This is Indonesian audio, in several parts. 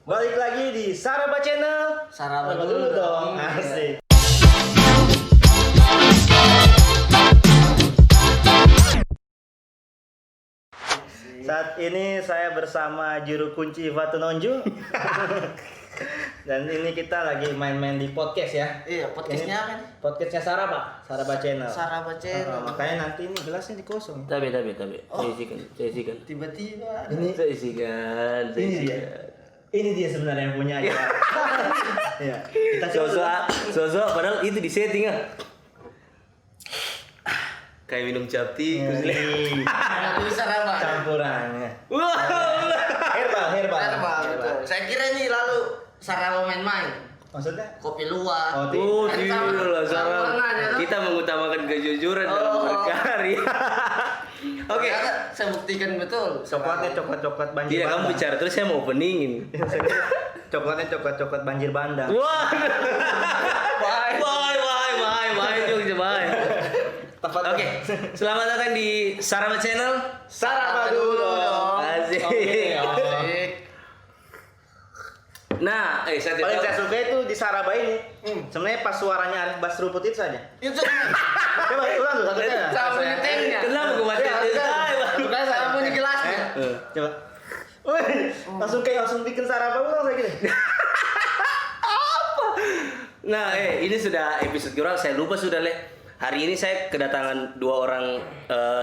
Balik lagi di Saraba Channel. Saraba dulu dong. Asik. Saat ini saya bersama juru kunci Fatu Nonju. Dan ini kita lagi main-main di podcast ya. Iya, podcastnya apa nih? Podcastnya Saraba Channel. Saraba Channel. Makanya nanti ini gelasnya dikosong. Tapi. Oh. Saya isikan. Tiba-tiba. Saya isikan. Ini dia sebenarnya yang punya aja. Iya. Kita Sosok padahal itu di setting ah. Kayak minum capti, Itu Saraba. campurannya. Wah. Herbal, betul. Saya kira ini lalu Saraba main-main. Maksudnya? Kopi luwak. Oh, tidak Saraba. Kita mengutamakan kejujuran dalam berkarya. Oke. Saya buktikan betul. Coklat banjir Tidak, kamu bandang. bicara terus saya mau openingin. Coklatnya coklat banjir bandang. Wah. Bye, Jogja, bye. Oke, selamat datang di Saraba Channel. Saraba dulu dong. Asik. Asik. Nah, saya Paling tidak saya suka itu di Saraba ini. Sebenarnya pas suaranya Arif Basruput itu saja. Itu Coba ulang tuh satunya. Saya punya tekniknya. Kenapa gue mati? Bukan saya punya gelasnya. Coba. Wih, langsung bikin Saraba ulang kayak gini. Nah, ini sudah episode kedua. Saya lupa sudah, Le. Hari ini saya kedatangan dua orang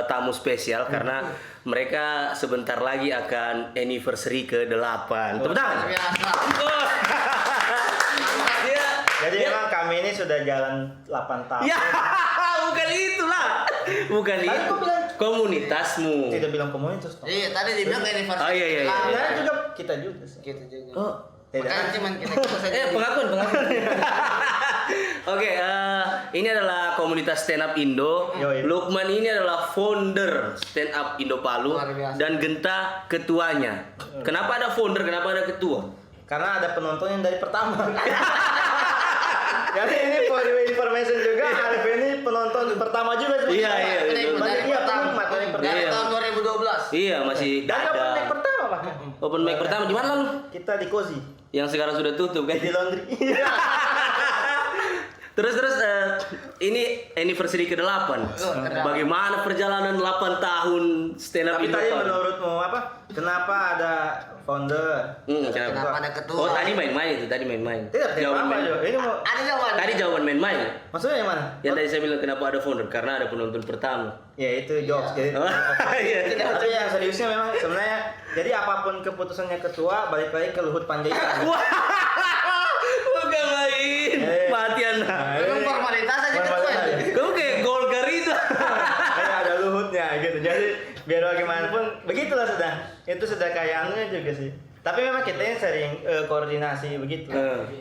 tamu spesial karena mereka sebentar lagi akan anniversary ke-8. Tepuk tangan. Biasa. Dia, Jadi memang kami ini sudah jalan 8 tahun. ya, bukan itulah. Bukan Tadi itu. kau bilang- Komunitasmu. Tidak bilang komunitas toh. Iya, tadi dia bilang anniversary. Oh, iya. Sebenarnya juga kita juga sih. Kita juga. Oh, Tidak. Makanya cuman kita saja. pengakuan. Oke, ini adalah komunitas stand up Indo. Yoi. Lukman ini adalah founder stand up Indo Palu Luar biasa. dan Genta ketuanya. Kenapa ada founder? Kenapa ada ketua? Karena ada penonton yang dari pertama. Jadi ini for your information juga, Arif ini penonton pertama juga sebenarnya. Iya. Dari Iya, pertama. penikmat dari pertama. Dari Iya. tahun 2012. Iya, masih Dan open mic dada. pertama, Pak. Open mic pertama di mana lalu? Kita di Kozi, Yang sekarang sudah tutup kan? di laundry. Terus ini anniversary ke-8. ke-8. Bagaimana perjalanan 8 tahun stand up Tapi Indo tadi Palu? menurutmu apa? Kenapa ada founder? Kenapa? Kenapa ada ketua? Oh, tadi main-main itu, Tidak, Tidak, Jawaban apa main. Jo? Ini mau Ada jawaban. Tadi jawaban main-main. maksudnya yang mana? Yang tadi saya bilang kenapa ada founder? Karena ada penonton pertama. Ya itu jokes. Jadi, Oh, iya. tapi yang seriusnya memang sebenarnya jadi apapun keputusannya ketua balik lagi ke Luhut Panjaitan. Wah, bukan main. Mati Anda. Memang formalitas aja ketua. Formalitas aja. Kamu kayak Golkar itu. Kayak ada Luhutnya gitu. Jadi biar bagaimanapun begitulah sudah. Itu sudah kayak anunya juga sih. Tapi memang kita yang sering koordinasi begitu.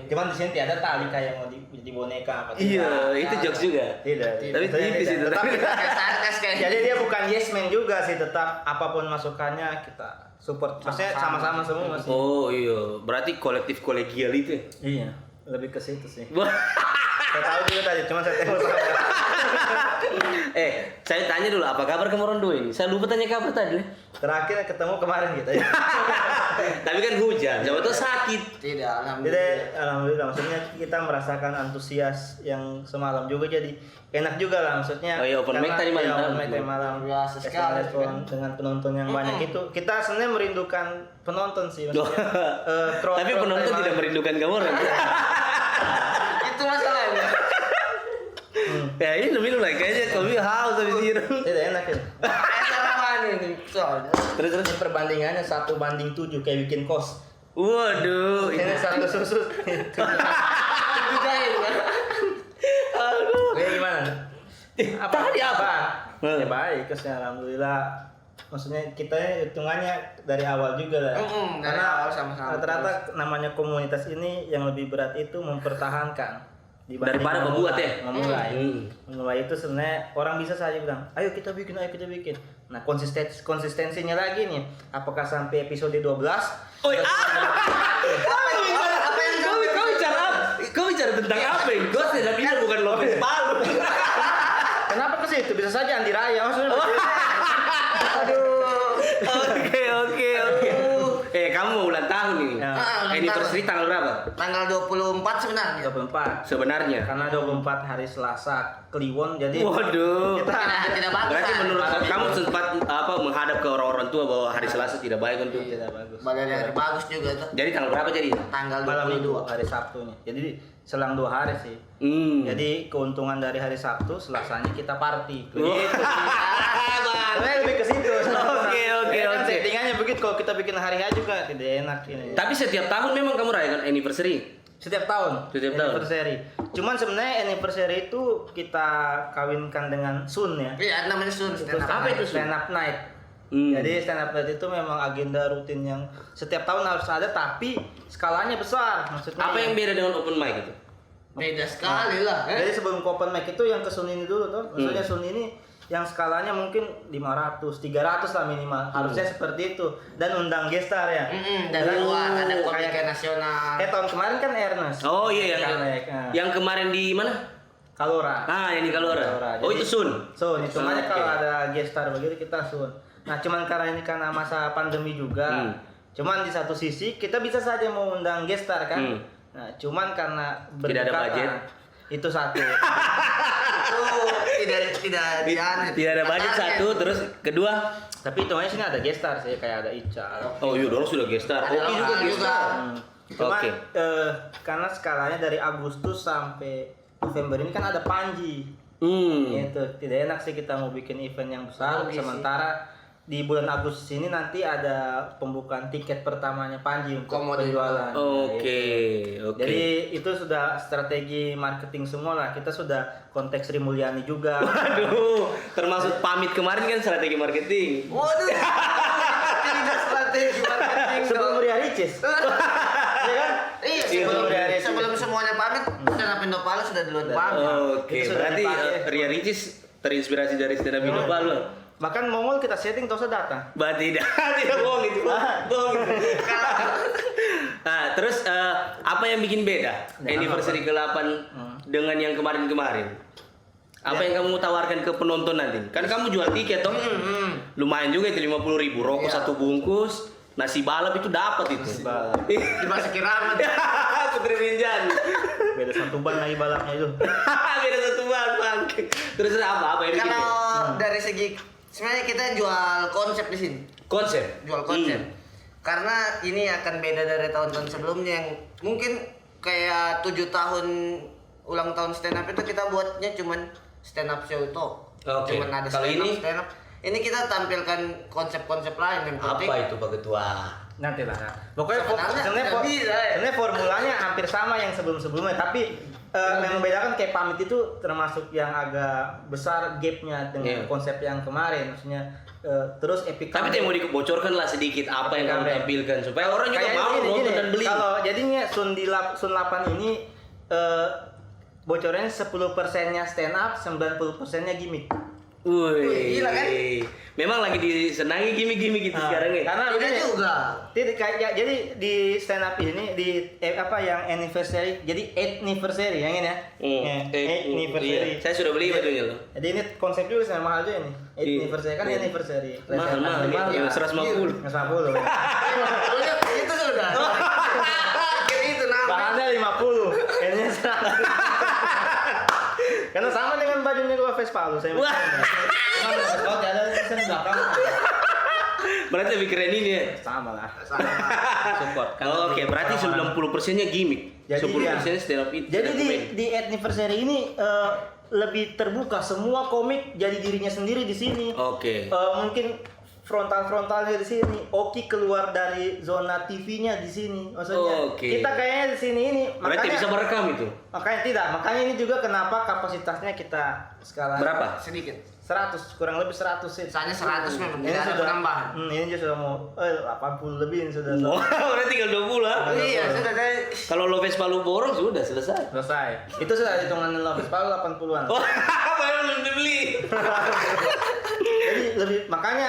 Cuman di sini tiada tali kayak mau di boneka apa Iya, itu jokes juga. Tidak. Tapi Maksudnya tipis tidak. itu. Tetap kita- Kayak sarkas kayak. Jadi dia bukan yes man juga sih, tetap apapun masukannya kita support. Maksudnya sama-sama semua sih. Oh iya, berarti kolektif kolegial itu. Iya, lebih ke situ sih. Wah. Saya tahu juga tadi, cuma saya tahu sama. Saya tanya dulu apa kabar kamu orang dua ini? Saya lupa tanya kabar tadi. Terakhir ketemu kemarin kita ya. Tapi kan hujan, siapa tahu sakit. Tidak, Jadi alhamdulillah. alhamdulillah maksudnya kita merasakan antusias yang semalam juga jadi enak juga lah maksudnya. Oh iya, open mic karena- tadi malam. iya, open mic tadi malam. Biasa sekali, Respon kan? dengan penonton yang banyak itu. Kita sebenarnya merindukan penonton sih maksudnya. Crowd- Tapi crowd penonton tadi tidak malam. merindukan kamu orang. Itu masalahnya. Ya ini minum lagi kayaknya kau haus habis itu. Tidak enak ya. Sarapan ini soalnya. Terus ini perbandingannya 1:7 kayak bikin kos. Waduh, Ini satu susu. Itu jahil kan. aduh. Kayak gimana? Tadi apa? Ya baik, kesnya alhamdulillah. Maksudnya kita hitungannya dari awal juga lah. Dari Karena awal sama-sama rata-rata namanya komunitas ini yang lebih berat itu mempertahankan dibanding Daripada membuat ya? Memulai. Memulai itu sebenarnya orang bisa saja bilang, ayo kita bikin. Nah konsistensinya lagi nih, apakah sampai episode 12? Oh, Apa yang kau bicara apa? Kau bicara tentang apa? Gue tidak bilang bukan Lopez Palu. Kenapa ke situ? Bisa saja Andi Raya maksudnya. Aduh. Oke. Kamu mau ulang tahun ini. Ya. anniversary tanggal berapa? Tanggal 24 sebenarnya. 24. Sebenarnya. Karena 24 hari Selasa Kliwon, jadi Waduh. kita Tidak bagus. Berarti kan? menurut kamu sempat menghadap ke orang-orang tua bahwa hari Selasa tidak baik untuk. tidak bagus. Badan yang bagus juga tuh. Jadi tanggal berapa jadi? Tanggal Malam minggu 22. hari Sabtunya. Jadi selang 2 hari sih. Jadi keuntungan dari hari Sabtu, Selasanya kita party. Begitu. Sebenarnya lebih ke situ. Oke. Settingannya begitu, kalau kita bikin hari H juga tidak enak ini. Tapi setiap tahun memang kamu rayakan anniversary. Setiap tahun. Anniversary. Cuman sebenarnya anniversary itu kita kawinkan dengan Sun ya. Iya, namanya Sun. Apa itu, Sun? Stand up night. Jadi stand up night itu memang agenda rutin yang setiap tahun harus ada, tapi skalanya besar. Maksudnya Apa yang beda dengan open mic itu? Beda sekali lah. Jadi sebelum ke open mic itu yang ke Sun ini dulu tuh. Maksudnya Sun ini yang skalanya mungkin 500, 300 lah minimal. Harusnya seperti itu. Dan undang gestar ya. Dari luar ada kayak komika nasional. tahun kemarin kan Ernest. Oh iya yang kemarin di mana? Kalora. Yang di Kalora. Oh Jadi- itu Sun. Sun, itu makanya Oke. kalau ada gestar begitu kita Sun. Nah, cuman karena masa pandemi juga. Cuman di satu sisi kita bisa saja mau undang gestar kan. Nah, cuman karena Tidak ada berdekatan, budget. Itu satu. Tidak ada budget satu, terus kedua. Tapi hitungannya sini ada gestar sih, kayak ada Ica. Oh iya, dorong sudah gestar. Ada Oki juga lokal gestar. Cuman Oke. karena skalanya dari Agustus sampai November ini kan ada Panji. Itu tidak enak sih kita mau bikin event yang besar. Logis sih. Sementara di bulan Agustus ini nanti ada pembukaan tiket pertamanya Panji untuk penjualan. Oke. Jadi itu sudah strategi marketing semua lah. Kita sudah konteks Sri Mulyani juga. Waduh, termasuk pamit kemarin kan strategi marketing. Waduh. Tidak strategi marketing. Sebelum Ria Ricis. Ya kan? Iya, sebelum Ria Ricis. sebelum semuanya pamit, stand up Indopalo sudah duluan pamit. Oke, Itu sudah berarti dipakai. Ria Ricis terinspirasi dari stand up Indopalo. Bahkan Mongol kita setting terus datang. Tidak bohong itu, bohong itu. Nah, terus apa yang bikin beda anniversary ke-8 dengan yang kemarin-kemarin? Apa yang kamu tawarkan ke penonton nanti? Kan kamu jual tiket toh? Lumayan juga itu 50.000, rokok Iya. satu bungkus, nasi balap itu dapat itu. balap. Dimasukin ramen. Putri Rinjan. Beda satu ban lagi balapnya itu. Beda satu bang. Terus apa yang bikin beda? Kalau dari segi sebenarnya kita jual konsep di sini. Konsep. Jual konsep. Karena ini akan beda dari tahun-tahun sebelumnya yang mungkin kayak 7 tahun ulang tahun stand up itu kita buatnya cuman stand up show itu. Oke. Cuman ada Kalau stand up, ini? stand up. Ini kita tampilkan konsep-konsep lain yang penting. Apa itu Pak Ketua? Nanti lah. Pokoknya Sebenarnya sebenarnya nggak bisa, ya. sebenarnya formulanya hampir sama yang sebelum-sebelumnya, tapi yang membedakan kayak pamit itu termasuk yang agak besar gapnya dengan konsep yang kemarin, maksudnya terus epic. Tapi yang mau dibocorkan lah sedikit apa yang kamu Comeback. tampilkan supaya orang juga Kayak mau gini, nonton dan beli. Kalau jadinya Sun 8 ini bocorannya 10%-nya stand up, 90%-nya gimmick. Wih, gila kan? Memang lagi disenangi gimmick-gimmick gitu sekarang ya. Karena Tidak begini, juga. jadi di stand up ini di apa yang anniversary, jadi 8th anniversary yang ini ya. 8th anniversary. Saya sudah beli bajunya loh. Jadi ini konsep juga sama mahal juga ini. 8th Iya. anniversary kan Iya. anniversary. Mahal, ya, 150. 150. Itu sudah. Itu nama. Bahannya 50. Kayaknya 100. Karena sama dengan bajunya gua Vespa lu saya. Wah. Kalau ada tulisan belakang Berarti lebih keren ini ya. sama lah. Sama. Support. Oh, oke, berarti 90%-nya gimmick. Jadi 10%-nya stand up itu. Jadi di anniversary ini lebih terbuka, semua komik jadi dirinya sendiri di sini. Oke. Mungkin frontalnya di sini, Oki keluar dari zona TV-nya di sini. Maksudnya Oke. kita kayaknya di sini ini Berarti bisa merekam itu. makanya tidak, makanya ini juga kenapa kapasitasnya kita sekarang Berapa? Sedikit. 100, kurang lebih 100 sih. Misalnya 100 memang Ini tidak ada sudah penambahan. ini juga sudah mau 80 lebih ini sudah Oh, berarti tinggal 20 lah. Iya, sudah dari Kalau lo Vespa lu borong sudah selesai. selesai. Itu sudah hitungan Lopez Paul 80-an. Oh, baru belum dibeli. Jadi lebih makanya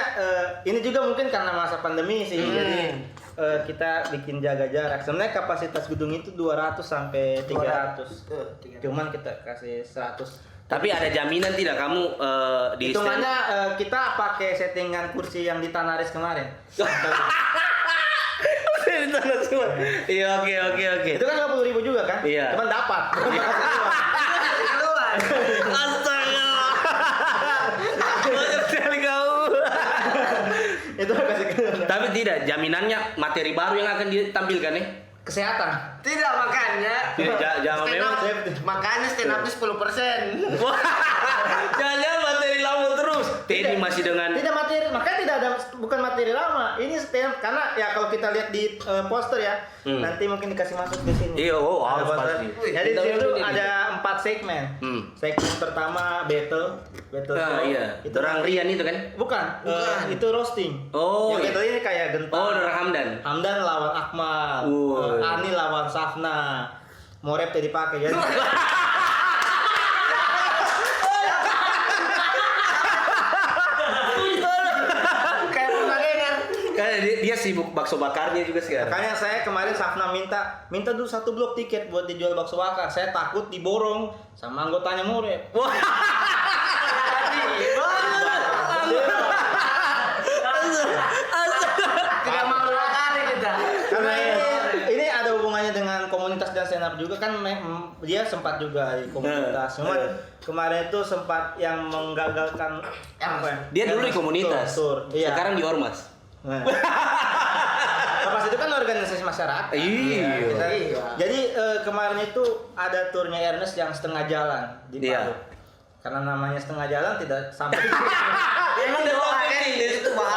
ini juga mungkin karena masa pandemi sih. Jadi kita bikin jaga jarak. Sebenarnya kapasitas gedung itu 200 sampai 300. Cuman kita kasih 100. Tapi ada jaminan tidak kamu di Hitungannya kita pakai settingan kursi yang di Tanaris kemarin. Tanah semua. Iya, oke. Itu kan 50.000 juga kan? Iya. Cuman dapat. Keluar. Astaga. Banyak sekali kau. Itu kasih keluar. Tapi tidak, jaminannya materi baru yang akan ditampilkan nih. Kesehatan. Tidak makanya. Jangan Stand memang. up- makanya stand up-nya 10%. Jangan materi lama terus. Teddy masih dengan Tidak materi, makanya tidak ada, bukan materi lama. Ini stand karena ya kalau kita lihat di poster ya, nanti mungkin dikasih masuk di sini. Iya, Ada harus poster. pasti. Jadi di Kita situ lihat ini. ada 4 segmen. Segmen pertama battle Ah, show. iya. Itu Orang Rian itu kan? Bukan, itu roasting. Oh, yang iya. battle ini kayak Genta. Oh, Orang Hamdan. Hamdan lawan Akmal, Woi. Ani lawan Safna, Morep tadi pakai ya. Kayak pernah dengar. Karena dia sibuk bakso bakarnya juga sekarang. Makanya saya kemarin Safna minta dulu 1 blok tiket buat dijual bakso bakar. Saya takut diborong sama anggotanya Morep. Wah. Tidak mau dua kali kita. Karena ini ada hubungannya dengan komunitas dan stand up juga kan dia sempat juga di komunitas. Cuma kemarin itu sempat yang menggagalkan apa ya? Dia dulu di komunitas. Tur. Iya. Sekarang di Ormas. Nah. Pas itu kan organisasi masyarakat. Iya. Jadi kemarin itu ada turnya Ernest yang setengah jalan di Iya. Palu. Karena namanya setengah jalan tidak sampai. Emang itu bahaya.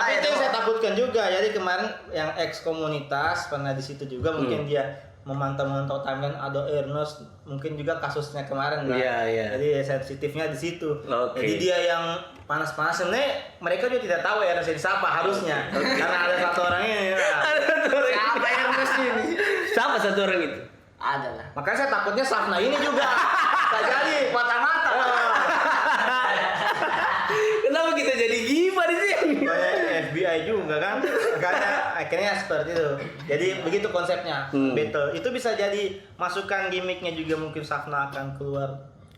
Tapi itu yang saya takutkan juga. Jadi kemarin yang ex komunitas pernah di situ juga mungkin dia memantau timeline ada Ernest mungkin juga kasusnya kemarin lah. Iya. Jadi sensitifnya di situ. Oke. Jadi dia yang panas-panas sebenarnya mereka juga tidak tahu Ernest yang siapa harusnya. Karena ada satu orang ini. Nah. Siapa yang Ernest ini? Siapa satu orang itu? Ada lah. Makanya saya takutnya Safna ini juga. Tak jadi Mata-mata. Kenapa kita jadi gibah di sini? Kayak FBI juga kan. Makanya akhirnya seperti itu. Jadi begitu konsepnya. Battle itu bisa jadi masukan gimmicknya juga mungkin Safna akan keluar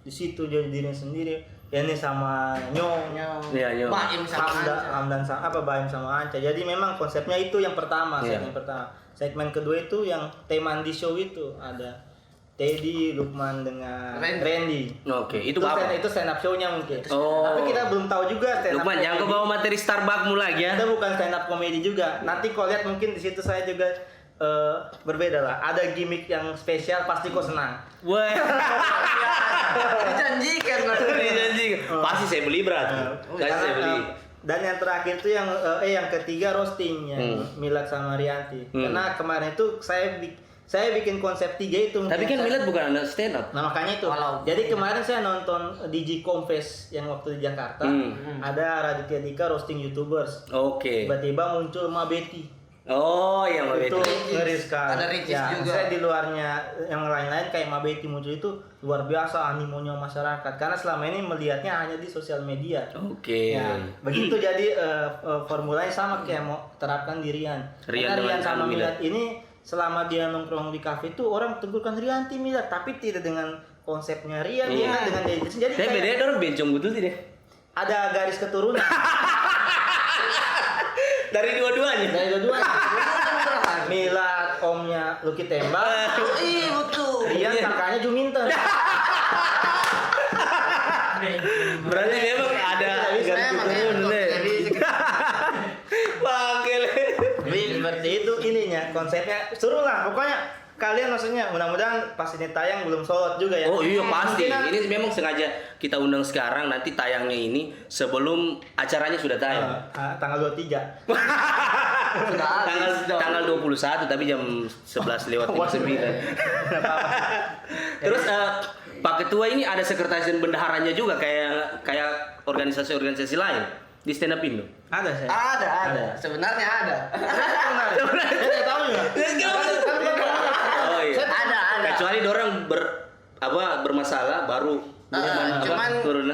di situ jadi dirinya sendiri. Ya ini sama Nyong. Iya, Nyong. Baim sama Anca. Hamdan sama Baim sama Anca. Jadi memang konsepnya itu yang pertama, Iya. segmen pertama. Segmen kedua itu yang tema di show itu ada Teddy, Lukman dengan Randy. Oke, itu apa? Itu stand up show-nya mungkin. Oh. Tapi kita belum tahu juga stand up. Lukman, jangan kau comedy. bawa materi Starbucksmu lagi ya. Kita bukan stand up comedy juga. Nanti kau lihat mungkin di situ saya juga berbeda lah. Ada gimmick yang spesial pasti kau senang. Wah. Dijanjikan lah. Dijanjikan. Pasti saya beli berat. Pasti saya beli. Dan yang terakhir itu yang ketiga roasting yang Milad sama Rianti. Karena kemarin itu saya bikin konsep 3 itu. Tapi kan Milad bukan anak stand up. Nah makanya itu. Jadi kemarin saya nonton DJ Confess yang waktu di Jakarta. Ada Raditya Dika roasting YouTubers. Oke. Tiba-tiba muncul Ma Betty. Oh, yang Itu itu. ngeri sekali. Ada Ricis Ya, juga. saya di luarnya yang lain-lain kayak Ma Betty muncul itu luar biasa animonya masyarakat. Karena selama ini melihatnya hanya di sosial media. Oke. Ya, begitu jadi formulanya sama kayak mau terapkan di Rian. Rian Karena Rian dengan sama Milad. Milad ini selama dia nongkrong di kafe itu orang tegurkan Rianti Milad tapi tidak dengan konsepnya Rian dia kan dengan dia. Jadi Saya kayak beda orang bencong betul tidak? ada garis keturunan Dari dua-duanya. dari dua-duanya. Milad omnya Lucky Tembak, Iya betul. Rian kakaknya Juminten. Berarti memang ada Bisa, garis keturunan. Bangkel. Jadi seperti itu ininya konsepnya seru lah pokoknya kalian maksudnya mudah-mudahan pas ini tayang belum solot juga ya. Oh iya pasti. Mungkin Ini memang sengaja kita undang sekarang. Nanti tayangnya ini sebelum acaranya sudah tayang. Tanggal 23. tanggal 21 tapi jam 11 lewat 59. Terus Pak Ketua ini ada sekretaris dan bendaharanya juga kayak organisasi-organisasi lain di stand up Indo. Ada saya. Ada. Sebenarnya ada. Saya tidak tahu juga. Oh iya. Ada. Kecuali dorang bermasalah baru Cuman turun.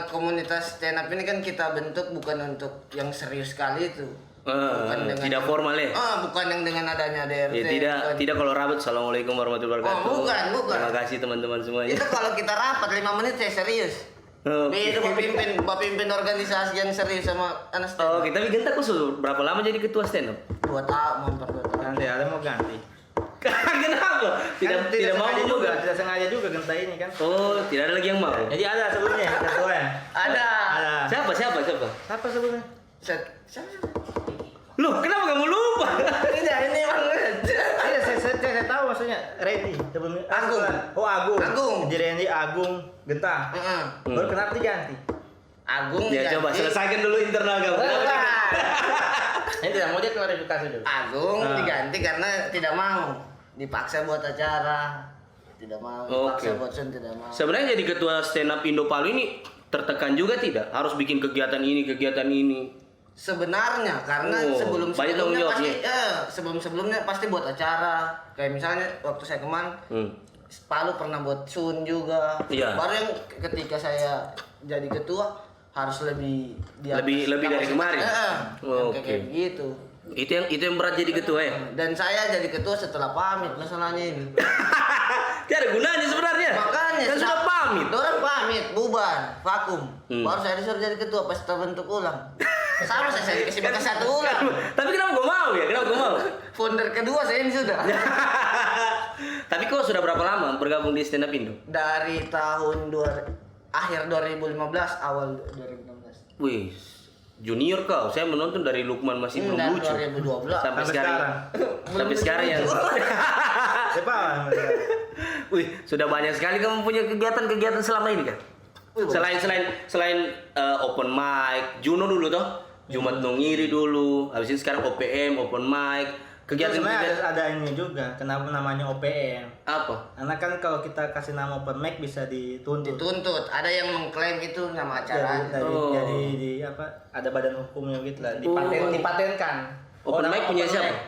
komunitas stand up ini kan kita bentuk bukan untuk yang serius sekali itu. Tidak formal ya. Bukan yang dengan adanya DRT. Ya, bukan. tidak kalau rapat. Assalamualaikum warahmatullahi wabarakatuh. bukan. Terima kasih teman-teman semuanya. Itu kalau kita rapat 5 menit saya serius. Itu pimpin organisasi yang serius sama anak stand up. Oke, tapi Genta khusus berapa lama jadi ketua stand up? 2 tahun, hampir 2 tahun. Nanti ada mau ganti. Kenapa? Kan Tidak mau sengaja juga. tidak sengaja juga genta ini kan. Oh, tidak ada lagi yang mau. Jadi ada sebelumnya ketua ya. Ada. Ada. Siapa? Siapa sebelumnya? Siapa? Loh, kenapa kamu lupa? Tidak, ini emang Iya, saya tahu maksudnya Randy sebelumnya. Agung. Oh, Agung. Agung. Jadi Randy, Agung, Genta. Baru kenapa diganti? Agung Ya coba selesaikan dulu internal kamu. Kenapa Bukan. Ini tidak mau dia klarifikasi dulu. Agung Ah. diganti karena tidak mau dipaksa buat acara, tidak mau dipaksa Oke. buat sun, tidak mau. Sebenarnya jadi ketua stand up Indo Palu ini tertekan juga tidak? Harus bikin kegiatan ini. Sebenarnya karena Oh, sebelum banyak tanggung sebelumnya jawabnya. pasti sebelumnya pasti buat acara. Kayak misalnya waktu saya kemarin Palu pernah buat sun juga. Iya. Baru yang ketika saya jadi ketua harus lebih di atas Lebih dari kapasitas. kemarin? Yang Oke. kayak gitu. Itu yang berat jadi ketua ya. Dan saya jadi ketua setelah pamit masalahnya ini. Tidak ada gunanya sebenarnya. Makanya kan sudah pamit. Orang pamit, bubar, vakum. Hmm. Baru saya disuruh jadi ketua pas terbentuk ulang. Sama saya kasih bekas satu ulang. Tapi kenapa gue mau ya? Kenapa gue mau? Founder kedua saya ini sudah. Tapi kau sudah berapa lama bergabung di stand up Indo? Dari tahun akhir 2015 awal 2016. Wih, junior kau. Saya menonton dari Lukman masih belum Dari lucu. 2012. Sampai sekarang. Sampai Belum sekarang ya. Siapa? Wih, sudah banyak sekali kamu punya kegiatan selama ini kan? Wih, Selain open mic, Juno dulu toh, Jumat Nongiri dulu, habis itu sekarang OPM, open mic, kegiatan Sebenarnya ada ini juga. Kenapa namanya OPM? apa? Karena kan kalau kita kasih nama open mic bisa dituntut. Dituntut. Ada yang mengklaim itu nama acara. Jadi di apa? Ada badan hukumnya gitu lah. Dipatenkan. Open Orang mic punya open siapa? mic.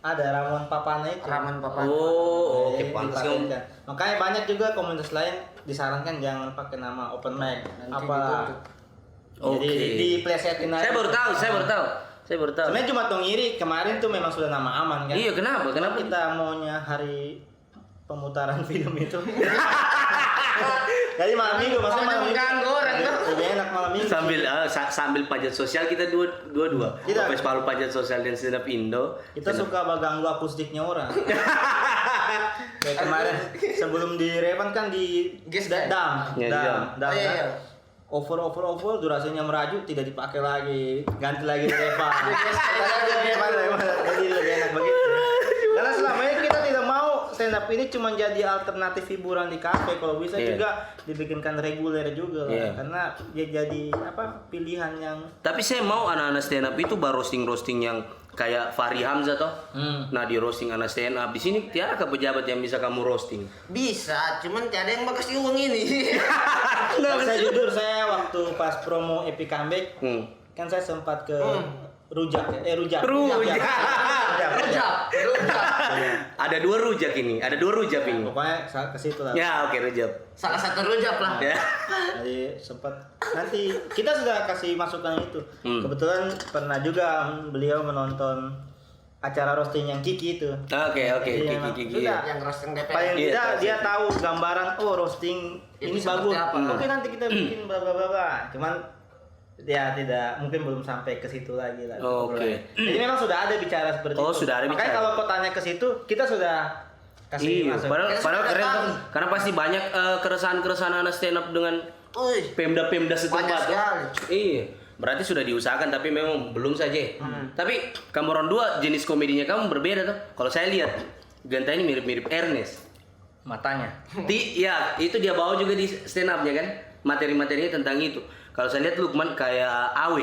Ada Ramon Papana itu. Raman papan. Oh, oke, Jadi pantas kamu. dipatenkan. Makanya banyak juga komunitas lain disarankan jangan pakai nama open mic. Nanti Apa? dituntut. Oke. Jadi diplesetin aja. Saya baru tahu. Sebenarnya Jumat Nongiri kemarin tuh memang sudah nama aman kan? Iya, kenapa? Kenapa? Kita maunya hari pemutaran film itu. Jadi malam minggu, maksudnya malam minggu. mengganggu orang tuh. Lebih enak malam minggu. Sambil pajak sosial kita dua-dua. Tidak. Kopes Palu pajak sosial dan stand up Indo. Kita suka ganggu akustiknya orang. Kayak kemarin sebelum di Revan kan di Gas dam, kan? Ya, Oh, iya, iya. over durasinya meraju tidak dipakai lagi, ganti lagi di Revan. Jadi lebih enak begitu. Karena selama ini kita tidak mau stand up ini cuma jadi alternatif hiburan di kafe, kalau bisa Iya. juga dibikinkan reguler juga lah. Iya. Karena dia jadi pilihan yang Tapi saya mau anak-anak stand up itu roasting yang kayak Fahri Hamzah toh. Nah, di roasting anak stand up. Di sini tiada ke pejabat yang bisa kamu roasting. Bisa, cuman tiada yang bakal uang ini. saya jujur saya waktu pas promo Epic Comeback kan saya sempat ke Rujak. Rujak. Ada dua rujak ini. Pokoknya ke situ lah. Ya, oke, rujak. Salah satu rujak lah. Ya. Jadi sempat nanti kita sudah kasih masukan itu. Kebetulan pernah juga beliau menonton acara roasting yang Kiki itu. Oke, Jadi memang Kiki. sudah. Yang roasting DPR. Paling Iya, tidak tahu dia tahu gambaran roasting Itu ini seperti bagus. apa? Oke nanti kita bikin bla bla bla bla. Cuman ya tidak mungkin belum sampai ke situ lagi lah. Oke. Jadi memang sudah ada bicara seperti Oh, itu. sudah ada Makanya bicara. kalau kau tanya ke situ kita sudah kasih Iya, masuk. padahal Kita sudah keren tahu. tuh. Karena pasti banyak keresahan-keresahan anak stand up dengan Wih, Pemda banyak setempat. Tuh. sekali. Iya. Berarti sudah diusahakan tapi memang belum saja. Tapi kamu orang dua jenis komedinya kamu berbeda tuh. Kalau saya lihat Genta ini mirip-mirip Ernest. Matanya. Ya, itu dia bawa juga di stand up-nya kan. Materi-materinya tentang itu. Kalau saya lihat Lukman kayak Awe.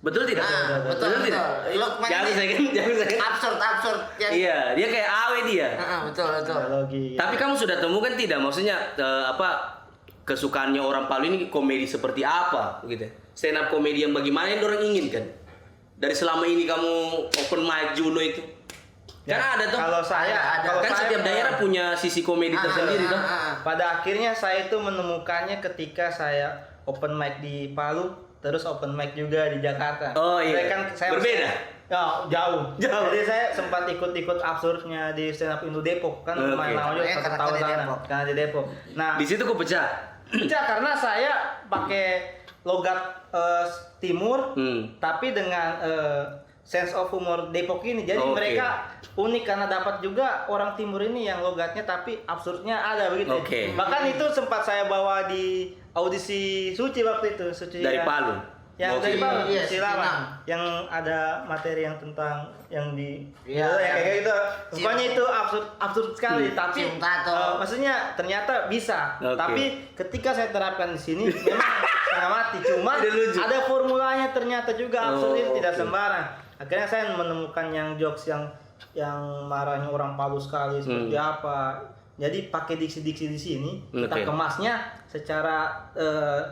Betul tidak? Betul. tidak? Lukman Jangan ini saya kan, jangan saya. absurd. Iya, dia kayak Awe dia. Betul. Analogi. Tapi kamu sudah temukan tidak? Maksudnya kesukaannya orang Palu ini komedi seperti apa gitu? Stand up komedi yang bagaimana yang orang inginkan? Dari selama ini kamu open mic Juno itu. Ya, Kan ada tuh. Kalau saya, Ada. kalau Kan saya setiap daerah punya sisi komedi tersendiri tuh. pada akhirnya saya itu menemukannya ketika saya open mic di Palu, terus open mic juga di Jakarta. Oh, iya. Saya kan saya Berbeda? Ya, jauh. Jauh. Jadi saya sempat ikut absurdnya di stand up Indo Depok kan Oke. lumayan lama juga Karena satu karakter tahun di sana. Depok. Karena di Depok. Nah, Di situ kok pecah. pecah karena saya pakai logat timur, Hmm. tapi dengan sense of humor Depok ini. Jadi Oke. mereka unik karena dapat juga orang timur ini yang logatnya tapi absurdnya ada begitu. Oke. Bahkan itu sempat saya bawa di audisi Suci waktu itu. Suci Dari yang- Palu. Yang Oke. dari Palu, Iya, Suci Suci Lama. enam. Yang ada materi yang tentang yang di Iya, yang kayak gitu. Pokoknya Cium. itu absurd sekali tapi Cium tato. maksudnya ternyata bisa. Oke. Tapi ketika saya terapkan di sini memang setengah mati. Cuma Tidak lucu. ada formulanya ternyata juga absurd itu tidak oke. sembarang. Akhirnya saya menemukan yang jokes yang marahnya orang Palu sekali seperti apa. Jadi pakai diksi-diksi di sini kita Oke. kemasnya secara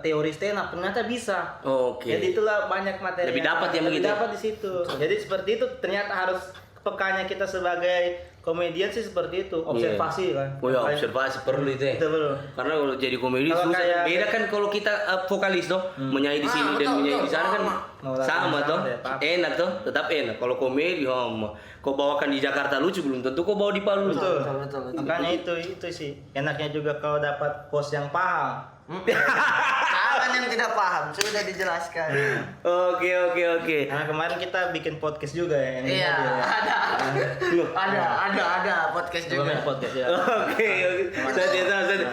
teori stand up ternyata bisa. Oke. Jadi itulah banyak materi Lebih dapat ya lebih begitu? dapat di situ. Jadi seperti itu ternyata harus pekanya kita sebagai komedian sih seperti itu, observasi kan. Oh ya, Kayak- observasi perlu itu ya. Itu perlu. Karena kalau jadi komedi Kalau susah. kayak- Beda kan kalau kita vokalis toh, menyanyi di sini dan betul, menyanyi di betul, sana kan sama. sama toh. Sama deh, Pak. Enak toh, tetap enak. Kalau komedi kau bawakan di Jakarta lucu belum tentu kau bawa di Palu. lucu. Betul. Betul. Makanya itu sih enaknya juga kalau dapat host yang paham. Jangan yang tidak paham, sudah dijelaskan. Oke. Nah kemarin kita bikin podcast juga ya. ini Iya, mobil ya. ada podcast Coba main juga. podcast ya. Oke. Saya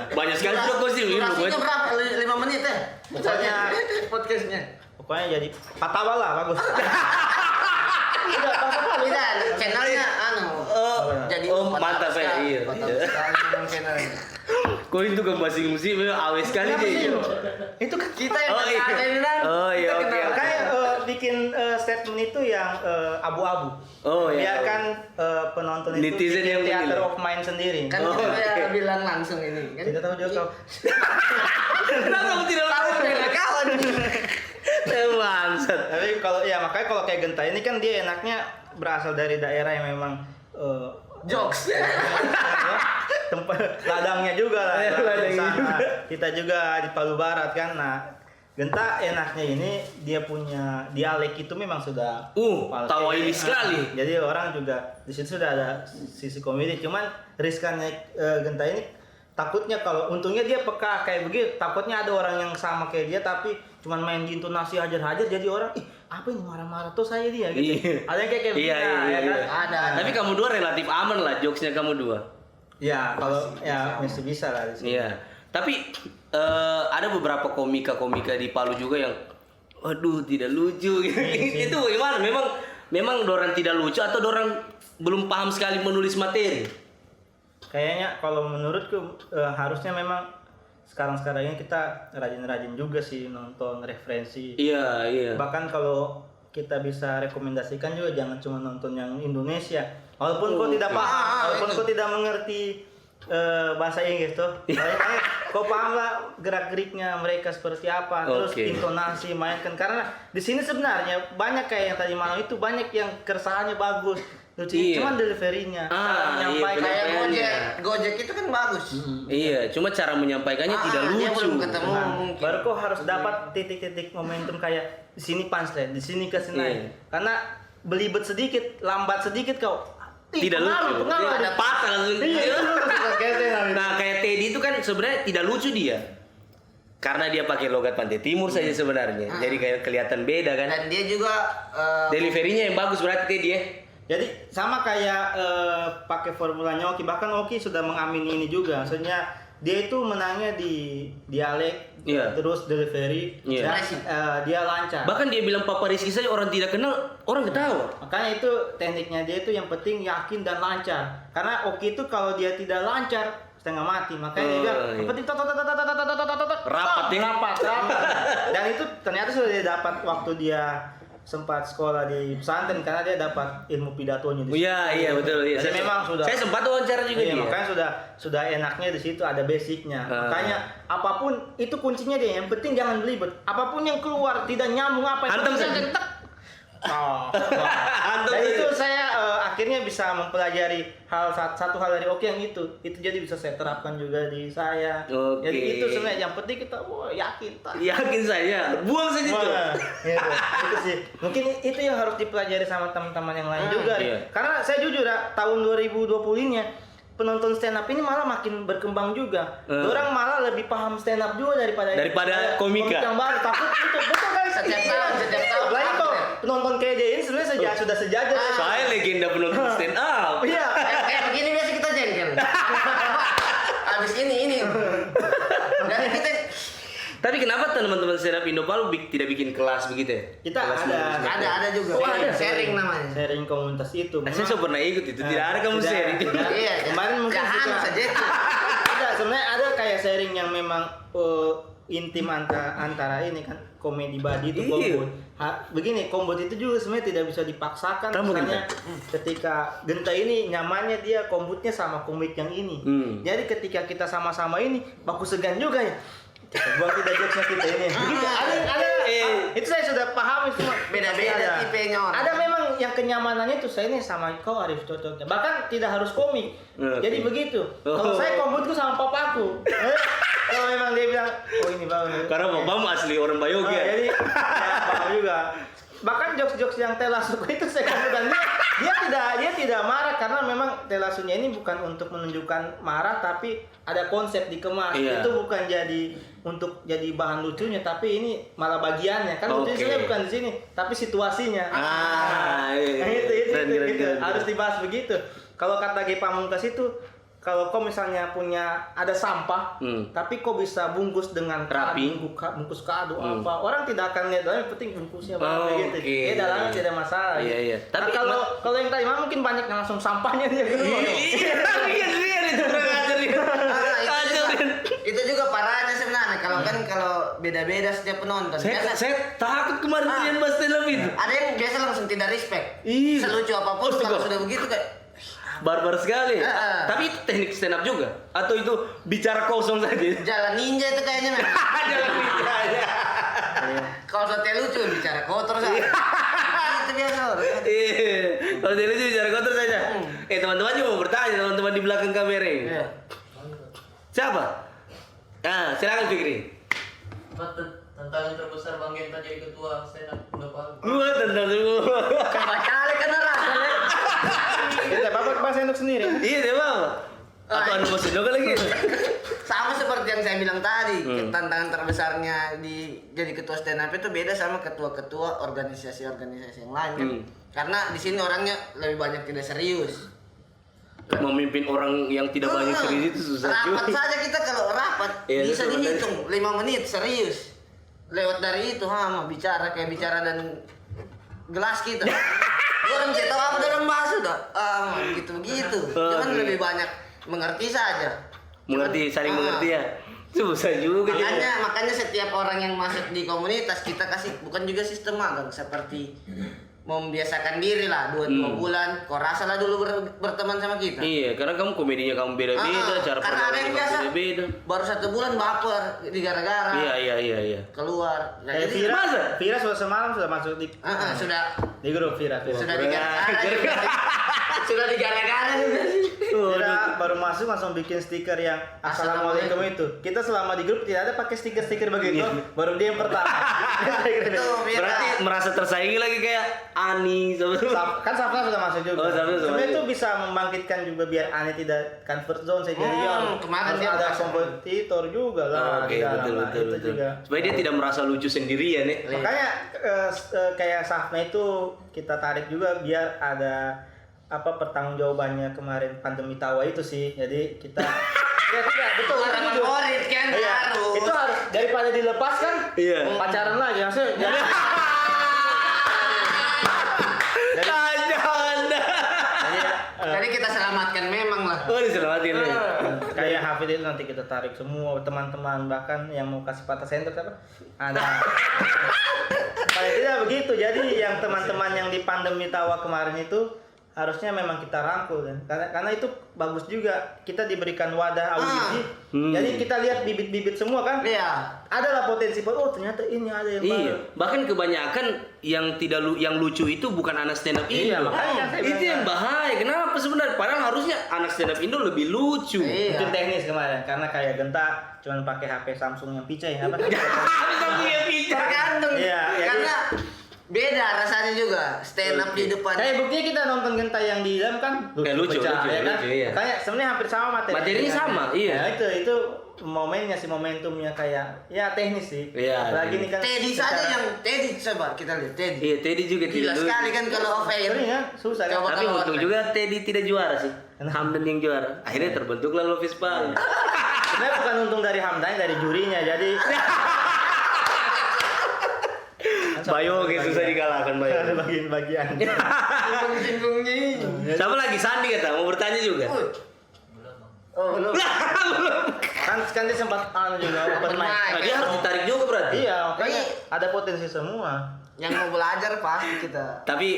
banyak sekali sudah kostum ini Durasinya buat. berapa? 5 menit ya? Pokoknya podcastnya. pokoknya jadi patawal lah bagus. Udah Tidak, channelnya jadi mantap ya. Iya. channelnya. Kau itu kan bahasa musik memang awet sekali Kenapa sih? deh. Itu kan Kita yang Oh, iya. ngatain kan. Oh, iya, Kita oke, kenal. oke. kayak bikin statement itu yang abu-abu. Oh, iya. Biarkan penonton itu Netizen bikin yang theater menilai. of mind sendiri. Kan Oh, kita oke. bilang langsung ini kan. Tidak tahu juga kau. Kenapa kamu tidak Tahu dengan kawan. Bangsat. Tapi kalau ya makanya kalau kayak Genta ini kan dia enaknya berasal dari daerah yang memang Jokes. tempat ladangnya juga lah. Iya, ladangnya di sana. juga. Kita juga di Palu Barat kan. Nah, Genta enaknya ini dia punya dialek itu memang sudah tawa ini sekali. Jadi orang juga di situ sudah ada sisi komedi. Cuman riskannya Genta ini takutnya kalau untungnya dia peka kayak begitu. Takutnya ada orang yang sama kayak dia tapi cuman main di intonasi hajar-hajar jadi orang apa ini marah-marah tuh saya dia gitu. Iya. Ada yang kayak Iya, begini, iya, ya kan? iya. Ada. Tapi kamu dua relatif aman lah jokesnya kamu dua. Ya, kalau ya masih bisa lah di sini. Iya. Tapi ada beberapa komika-komika di Palu juga yang waduh tidak lucu gitu. Itu bagaimana? Memang dorang tidak lucu atau dorang belum paham sekali menulis materi? Kayaknya kalau menurutku harusnya memang sekarang ini kita rajin-rajin juga sih nonton referensi. Iya. Bahkan kalau kita bisa rekomendasikan juga jangan cuma nonton yang Indonesia. Walaupun kau tidak paham, walaupun kau tidak mengerti bahasa Inggris tuh. Makanya kau paham lah gerak-geriknya mereka seperti apa, terus Oke. intonasi mainkan karena di sini sebenarnya banyak kayak yang tadi malam itu banyak yang keresahannya bagus. Lucu, Iya. cuman deliverynya, cara menyampaikan. benar. Kayak Penyampaiannya. Gojek itu kan bagus. Iya, cuma cara menyampaikannya tidak Dia lucu. belum ketemu Nah, mungkin. baru kok harus dapat titik-titik momentum kayak di sini punchline, di sini ke sini. Iya. Karena belibet sedikit, lambat sedikit kau. Tidak lucu. Pengaruh. Ada patah langsung. Iya, itu suka gesek. Nah, kayak Teddy itu kan sebenarnya tidak lucu dia. Karena dia pakai logat Pantai Timur saja sebenarnya. Jadi kayak kelihatan beda kan. Dan dia juga Deliverynya yang bagus berarti Teddy ya. Jadi sama kayak pakai formulanya Oki, bahkan Oki sudah mengamini ini juga. Maksudnya dia itu menangnya di dialek, Iya. terus delivery, Iya. dan dia lancar. Bahkan dia bilang Papa Rizky saja orang tidak kenal, orang ketawa. Makanya itu tekniknya dia itu yang penting yakin dan lancar. Karena Oki itu kalau dia tidak lancar setengah mati. Makanya dia bilang iya. yang penting tot. Rapat ya. Rapat. Dan itu ternyata sudah dia dapat waktu dia sempat sekolah di pesantren karena dia dapat ilmu pidatonya di situ. Iya betul. Iya. Jadi memang sudah. Saya sempat wawancara juga Iya, dia. makanya sudah enaknya di situ ada basicnya. Ah. Makanya apapun itu kuncinya dia. Yang penting jangan belibet. Apapun yang keluar tidak nyambung apa Hantam itu saja. tek. Oh. Hantam Dan saja. itu saya akhirnya bisa mempelajari satu hal dari Oki yang itu jadi bisa saya terapkan juga di saya. Oke. Jadi itu sebenarnya yang penting kita yakin. Yakin saya. Buang saja itu. Wah, gitu. Itu sih. Mungkin itu yang harus dipelajari sama teman-teman yang lain juga. iya. Karena saya jujur ya, tahun 2020 ini ya, penonton stand up ini malah makin berkembang juga. Orang malah lebih paham stand up juga daripada Komika. yang baru. Takut itu betul kan? Setiap Iya. tahun Lagi kok penonton kayak dia ini sebenarnya sudah sejajar. Saya legenda penonton stand up. Iya. Kayak begini biasa kita jengkel. Habis ini. Dan kita Tapi kenapa teman-teman stand up Indo Palu tidak bikin kelas begitu ya? Kita Kelas ada. musik. ada juga. Oh, ada. Sharing namanya. Sharing komunitas itu. Saya so pernah ikut itu, tidak ada kamu Tidak, sharing. tidak. Iya, Kemarin mungkin jangan suka. saja. Tidak, sebenarnya ada kayak sharing yang memang intim antara ini kan komedi body itu Iya. kombot. Begini, kombot itu juga sebenarnya tidak bisa dipaksakan. Kamu Misalnya ketika Genta ini nyamannya dia kombotnya sama komik yang ini. Jadi ketika kita sama-sama ini baku segan juga ya. Kita buang tidak jokesnya kita ini. Begitu. Ada. Itu saya sudah paham semua. Beda-beda Ada. tipenya orang. Ada memang yang kenyamanannya itu saya ini sama kau Arif cocoknya. Bahkan tidak harus komik. Oke. Jadi begitu. Kalau saya kombotku sama papaku. Kalau memang dia bilang, oh ini bagus. Karena bapakmu asli orang Bayogi ya. Jadi ya paham juga. Bahkan jokes-jokes yang Tela suka itu saya katakan dia tidak marah karena memang Tela Sunya ini bukan untuk menunjukkan marah tapi ada konsep dikemas. Iya. Itu bukan untuk jadi bahan lucunya tapi ini malah bagiannya. Kan lucunya Oke. sebenarnya bukan di sini tapi situasinya. Iya. Nah, itu Keren. harus dibahas begitu. Kalau kata G Pamungkas itu kalau kau misalnya punya ada sampah, tapi kau bisa bungkus dengan Rapi. bungkus kado apa, orang tidak akan lihat dalamnya, penting bungkusnya apa gitu. Oke. Dalamnya tidak masalah. Iya. Tapi Tapi kalau yang tadi mah mungkin banyak yang langsung sampahnya dia keluar. Iya, itu kurang ajar dia. Itu juga parahnya sebenarnya kalau beda-beda setiap penonton. Saya takut kemarin kalian bahas stand up itu. Ada yang biasa langsung tidak respect. Iya. Selucu apapun kalau sudah begitu kayak Barbar sekali. Tapi itu teknik stand up juga atau itu bicara kosong saja? jalan ninja itu kayaknya memang. Jalan ninja aja. Kalau sate lucu bicara kotor saja. Itu biasa. Iya. Kalau dia lucu bicara kotor saja. Teman-teman juga mau bertanya, teman-teman di belakang kamera ini. Iya. Siapa? Silakan Fikri. Tantangan terbesar Bang Genta jadi ketua stand up Indo Palu. Gua tentang semua. Kali kan rasanya. Kita bapak bahasa untuk sendiri. Iya, dia apa? Atau anu masih juga lagi? Sama seperti yang saya bilang tadi, tantangan terbesarnya jadi ketua stand up itu beda sama ketua-ketua organisasi-organisasi yang lain kan. Karena di sini orangnya lebih banyak tidak serius. Memimpin orang yang tidak banyak serius itu susah juga. Rapat saja kita kalau rapat Iya, bisa betul, dihitung 5 menit serius. Lewat dari itu bicara kayak bicara dan gelas kita. Orang kita tahu apa dalam bahasa udah gitu-gitu. Cuman Oke. lebih banyak mengerti saja. Mengerti, saling mengerti ya. Susah juga jadi. Makanya setiap orang yang masuk di komunitas kita kasih bukan juga sistem magang seperti membiasakan diri lah 2 bulan. Kau rasalah dulu berteman sama kita. Iya, karena kamu komedinya kamu beda-beda, cara karena ada yang kamu biasa beda-beda. baru 1 bulan baper di gara-gara Iya. keluar. Nah, Kayak jadi Vira sudah semalam sudah masuk di sudah grup Vira. sudah di gara-gara sudah di gara-gara juga sih. Vira baru masuk langsung bikin stiker yang Assalamualaikum itu. Kita selama di grup tidak ada pakai stiker-stiker begitu. Baru dia yang pertama. Itu Vira. Berarti merasa tersaingi lagi kayak Ani sama Kan Safna sudah masuk juga. Oh, Safna sudah Sebenarnya masuk. itu bisa membangkitkan juga biar Ani tidak comfort zone saya jadi kemarin harus dia ada merasa. kompetitor juga lah. Oke, di dalam betul. lah. Itu juga. Supaya dia tidak merasa lucu sendirian ya. Makanya kayak Safna itu kita tarik juga biar ada pertanggungjawabannya kemarin pandemi tawa itu sih. Jadi kita ya tidak betul itu Orang jujur. favorit kan Iya, harus. itu harus daripada dilepas kan Iya. pacaran lagi maksudnya. Jadi Jadi kita selamatkan memang lah. Oh, diselamatin nih. kayak Hafid itu nanti kita tarik semua teman-teman bahkan yang mau kasih patah senter apa ada. Paling tidak begitu. Jadi yang teman-teman yang di pandemi tawa kemarin itu harusnya memang kita rangkul kan. Karena itu bagus juga kita diberikan wadah audisi. Jadi kita lihat bibit-bibit semua kan. Iya. Adalah potensi oh ternyata ini ada yang Iya, baru. bahkan kebanyakan yang yang lucu itu bukan anak stand up Iya, Indo. makanya saya Itu bilang yang bahaya. Kenapa sebenarnya? Padahal harusnya anak stand up Indo lebih lucu. Iya. Mungkin teknis kemarin karena kayak Genta cuman pakai HP Samsung yang picai apa? Bisa punya pizza. Tergantung. Iya, Karena Beda rasanya juga stand up di depan. Kayak buktinya kita nonton Genta yang di dalam kan Lucu, pecah, lucu, ya kan? lucu, iya. Kayak sebenarnya hampir sama materi. Materinya sama, iya. Ya, itu momennya sih, momentumnya kayak ya teknis sih. Iya, Apalagi iya. ini kan Teddy saja secara- yang Teddy coba kita lihat Teddy. Iya, Teddy juga Gila tidak sekali kan kalau off air. Sering kan? Susah kan? Coba Tapi kalau untung online. juga Teddy tidak juara sih. Hamdan yang juara. Akhirnya terbentuklah Love is Punk. Sebenarnya bukan untung dari Hamdan, dari jurinya. Jadi Bayo gitu susah dikalahkan ada Bayo. bagian-bagian. Singgung-singgungnya. Siapa lagi Sandi kata mau bertanya juga. Belum bang. Oh, belum. Kan dia sempat juga open mic. Nah, dia harus ditarik juga berarti. Iya, makanya Ini- ada potensi semua. Yang mau belajar pasti kita. Tapi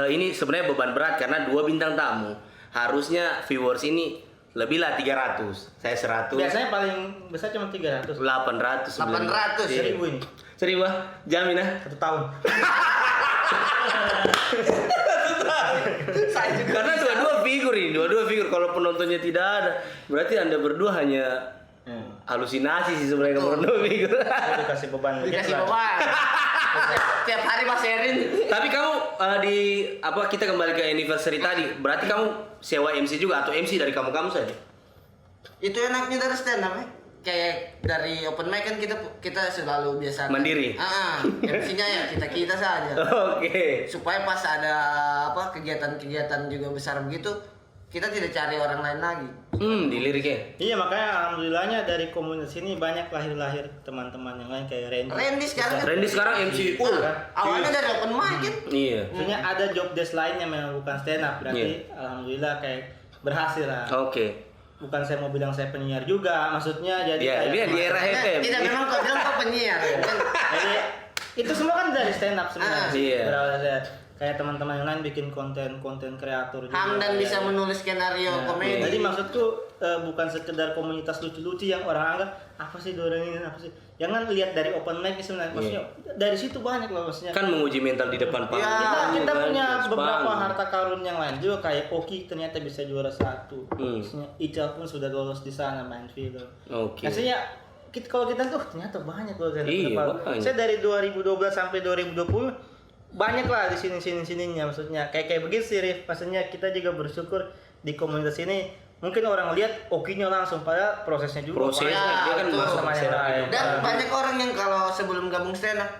ini sebenarnya beban berat karena 2 bintang tamu. Harusnya viewers ini lebih lah 300. Saya 100. Biasanya paling besar cuma 300. 800. 800, 1000 ini. 1000 ah? Jamin ah. 1 tahun. Saya juga. Karena dua-dua figur ini, dua-dua figur. Kalau penontonnya tidak ada, berarti Anda berdua hanya halusinasi sih sebenarnya Betul. kamu berdua figur. Saya dikasih beban. Dikasih gitu lah. beban. Tiap hari Mas Erin. Tapi kamu di apa kita kembali ke anniversary tadi, berarti kamu sewa MC juga atau MC dari kamu saja? Itu enaknya dari stand up ya. Kayak dari open mic kan kita selalu biasa Mandiri? MC-nya ya kita saja. Oke. Supaya pas ada apa kegiatan-kegiatan juga besar begitu, kita tidak cari orang lain lagi. Diliriknya. Iya, makanya alhamdulillahnya dari komunitas ini banyak lahir-lahir teman-teman yang lain kayak Randy. Randy sekarang kan Randy sekarang MC. awalnya dari open mic kan. Iya. Maksudnya ada job desk lain yang memang bukan stand up, berarti alhamdulillah kayak berhasil lah. Oke. Bukan saya mau bilang saya penyiar juga, maksudnya jadi Iya, kayak dia di era FM. Tidak memang kau bilang kau penyiar. Kan? jadi itu semua kan dari stand up sebenarnya. Iya. Berawal dari kayak teman-teman yang lain bikin konten kreator juga. Hamdan Ya, bisa ya. menulis skenario Ya, komedi. Jadi maksudku bukan sekedar komunitas lucu-lucu yang orang anggap apa sih dua orang ini apa sih. Jangan lihat dari open mic sebenarnya. Maksudnya dari situ banyak loh maksudnya. Kan menguji mental di depan panggung. Ya, kita kan, punya di beberapa panggung. harta karun yang lain juga kayak Oki ternyata bisa juara 1. Maksudnya Ical pun sudah lolos di sana main film. Oke. Maksudnya kalau kita tuh ternyata banyak loh kan. Iya, banyak. Saya dari 2012 sampai 2020 banyak lah di sininya maksudnya kayak begitu sih Rif. Maksudnya kita juga bersyukur di komunitas ini mungkin orang lihat Okinya langsung pada prosesnya juga. Prosesnya Ya, dia kan betul. masuk Sama yang secara lain. kehidupan. Dan banyak orang yang kalau sebelum gabung stand up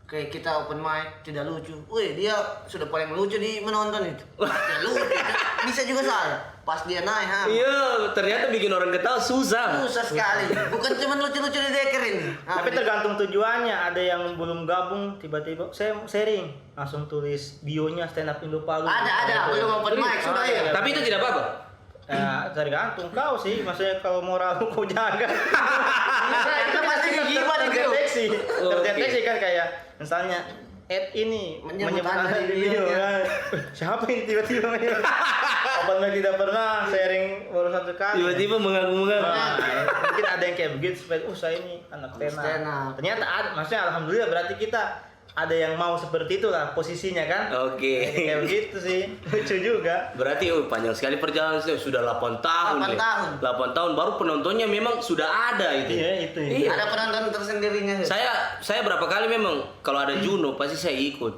kayak kita open mic tidak lucu. Wih, dia sudah paling lucu di menonton itu. Ya lucu. Bisa juga saya. Pas dia naik, Iya, ternyata bikin orang ketawa susah. susah sekali. Bukan cuma lucu-lucu di deker ini. Tapi tergantung tujuannya. Ada yang belum gabung tiba-tiba saya sharing langsung tulis bionya stand up Indo Palu. ada belum open mic sudah ya. Tapi itu tidak apa-apa. Ya, tergantung kau sih. Maksudnya kalau moral kau jaga. Karena pasti gimana gitu. Terdeteksi. Oke. Terdeteksi kan kayak misalnya ini Menyebut Anda Anda di di video video, kan. Siapa ini tiba-tiba menyebut? Open mic tidak pernah sharing baru 1 kali. Tiba-tiba mengaku-mengaku. Nah, mungkin ada yang kayak begitu supaya saya ini anak Stand stand up. up. Ternyata ada, maksudnya alhamdulillah berarti kita ada yang mau seperti itulah posisinya kan. Oke. Kayak begitu sih. Lucu juga. Berarti panjang sekali perjalanan sudah 8 tahun. 8 deh. tahun. 8 tahun baru penontonnya memang sudah ada itu. Iya, itu. Iya. Ada penonton tersendirinya. Saya berapa kali memang kalau ada Juno pasti saya ikut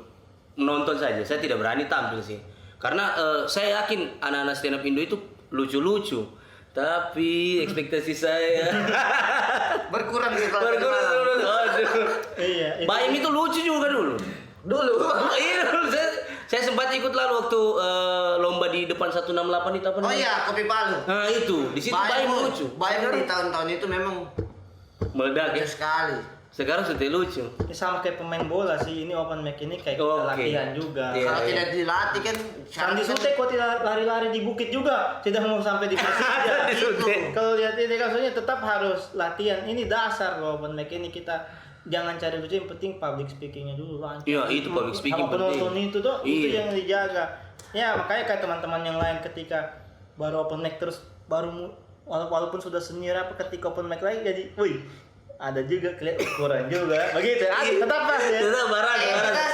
menonton saja. Saya tidak berani tampil sih. Karena saya yakin anak-anak stand up Indo itu lucu-lucu. Tapi ekspektasi saya Berkurang gitu. berkurang. Aduh. Iya. Baim itu lucu juga dulu. Dulu. Iya, dulu saya sempat ikut lalu waktu lomba di depan 168 itu apa Oh namanya? iya, kopi Palu. Nah itu, di situ Baim lucu. Baim di tahun-tahun itu memang Meledak ya. lucu sekali. Sekarang sudah lucu. Ini sama kayak pemain bola sih. Ini open mic ini kayak kita Oke. latihan juga. Iya. Kalau tidak dilatih kan Sandi Sute kok tidak lari-lari di bukit juga. Tidak mau sampai di Persija. Sandi Sute. Kalau lihat ini maksudnya tetap harus latihan. Ini dasar loh open mic ini kita jangan cari lucu, yang penting public speakingnya dulu lancar. Iya, itu public speaking sama penonton penting. itu tuh itu Iya. yang dijaga. Ya makanya kayak teman-teman yang lain ketika baru open mic terus walaupun sudah senior apa ketika open mic lagi jadi, wih ada juga kelihatan kurang juga begitu. Tetap pas ya. Tetap barang. kita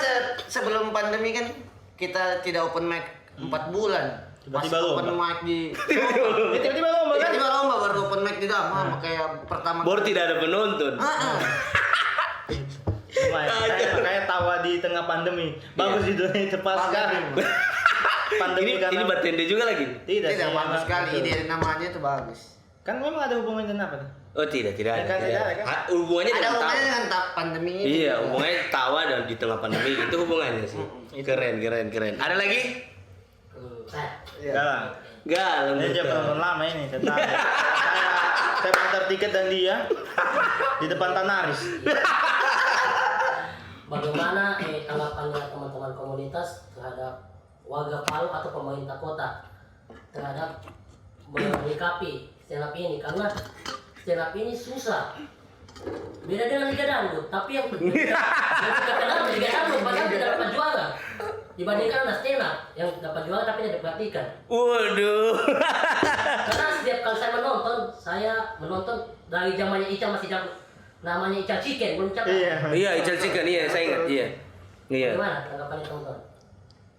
sebelum pandemi kan kita tidak open mic 4 bulan. Tiba-tiba Pas lomba. open mic di Ini tiba-tiba lomba kan? tiba-tiba lomba baru open mic di Dama kayak pertama Bor tidak ada penonton. Heeh. Kayak tawa di tengah pandemi. Bagus judulnya tepat sekali. Pandemi Ini bertende juga lagi. Tidak bagus emang sekali, betul. ide namanya itu bagus. Kan memang ada hubungan dengan apa tuh? Oh tidak ada. Kan tidak ada, kan? Hubungannya Ada dengan hubungannya tawa. dengan pandemi ini. Iya, hubungannya tawa dan di tengah pandemi itu hubungannya sih. Keren. Ada lagi? Enggak lah. Enggak, Dia juga penonton lama ini, saya tahu. Saya antar tiket dan dia di depan Tanaris. Bagaimana tanggapannya teman-teman komunitas terhadap warga Palu atau pemerintah kota terhadap menyikapi stand up ini, karena stand up ini susah. Beda dengan Liga Dangdut, tapi yang terkenal Liga Dangdut padahal tidak dapat juara. Dibandingkan ada stand up yang dapat juara tapi tidak diperhatikan. Waduh. Karena setiap kali saya menonton dari zamannya Ica masih namanya Ica Chicken belum cakap. Iya, Ical Chicken, iya, saya ingat, iya. Gimana tanggapannya teman-teman?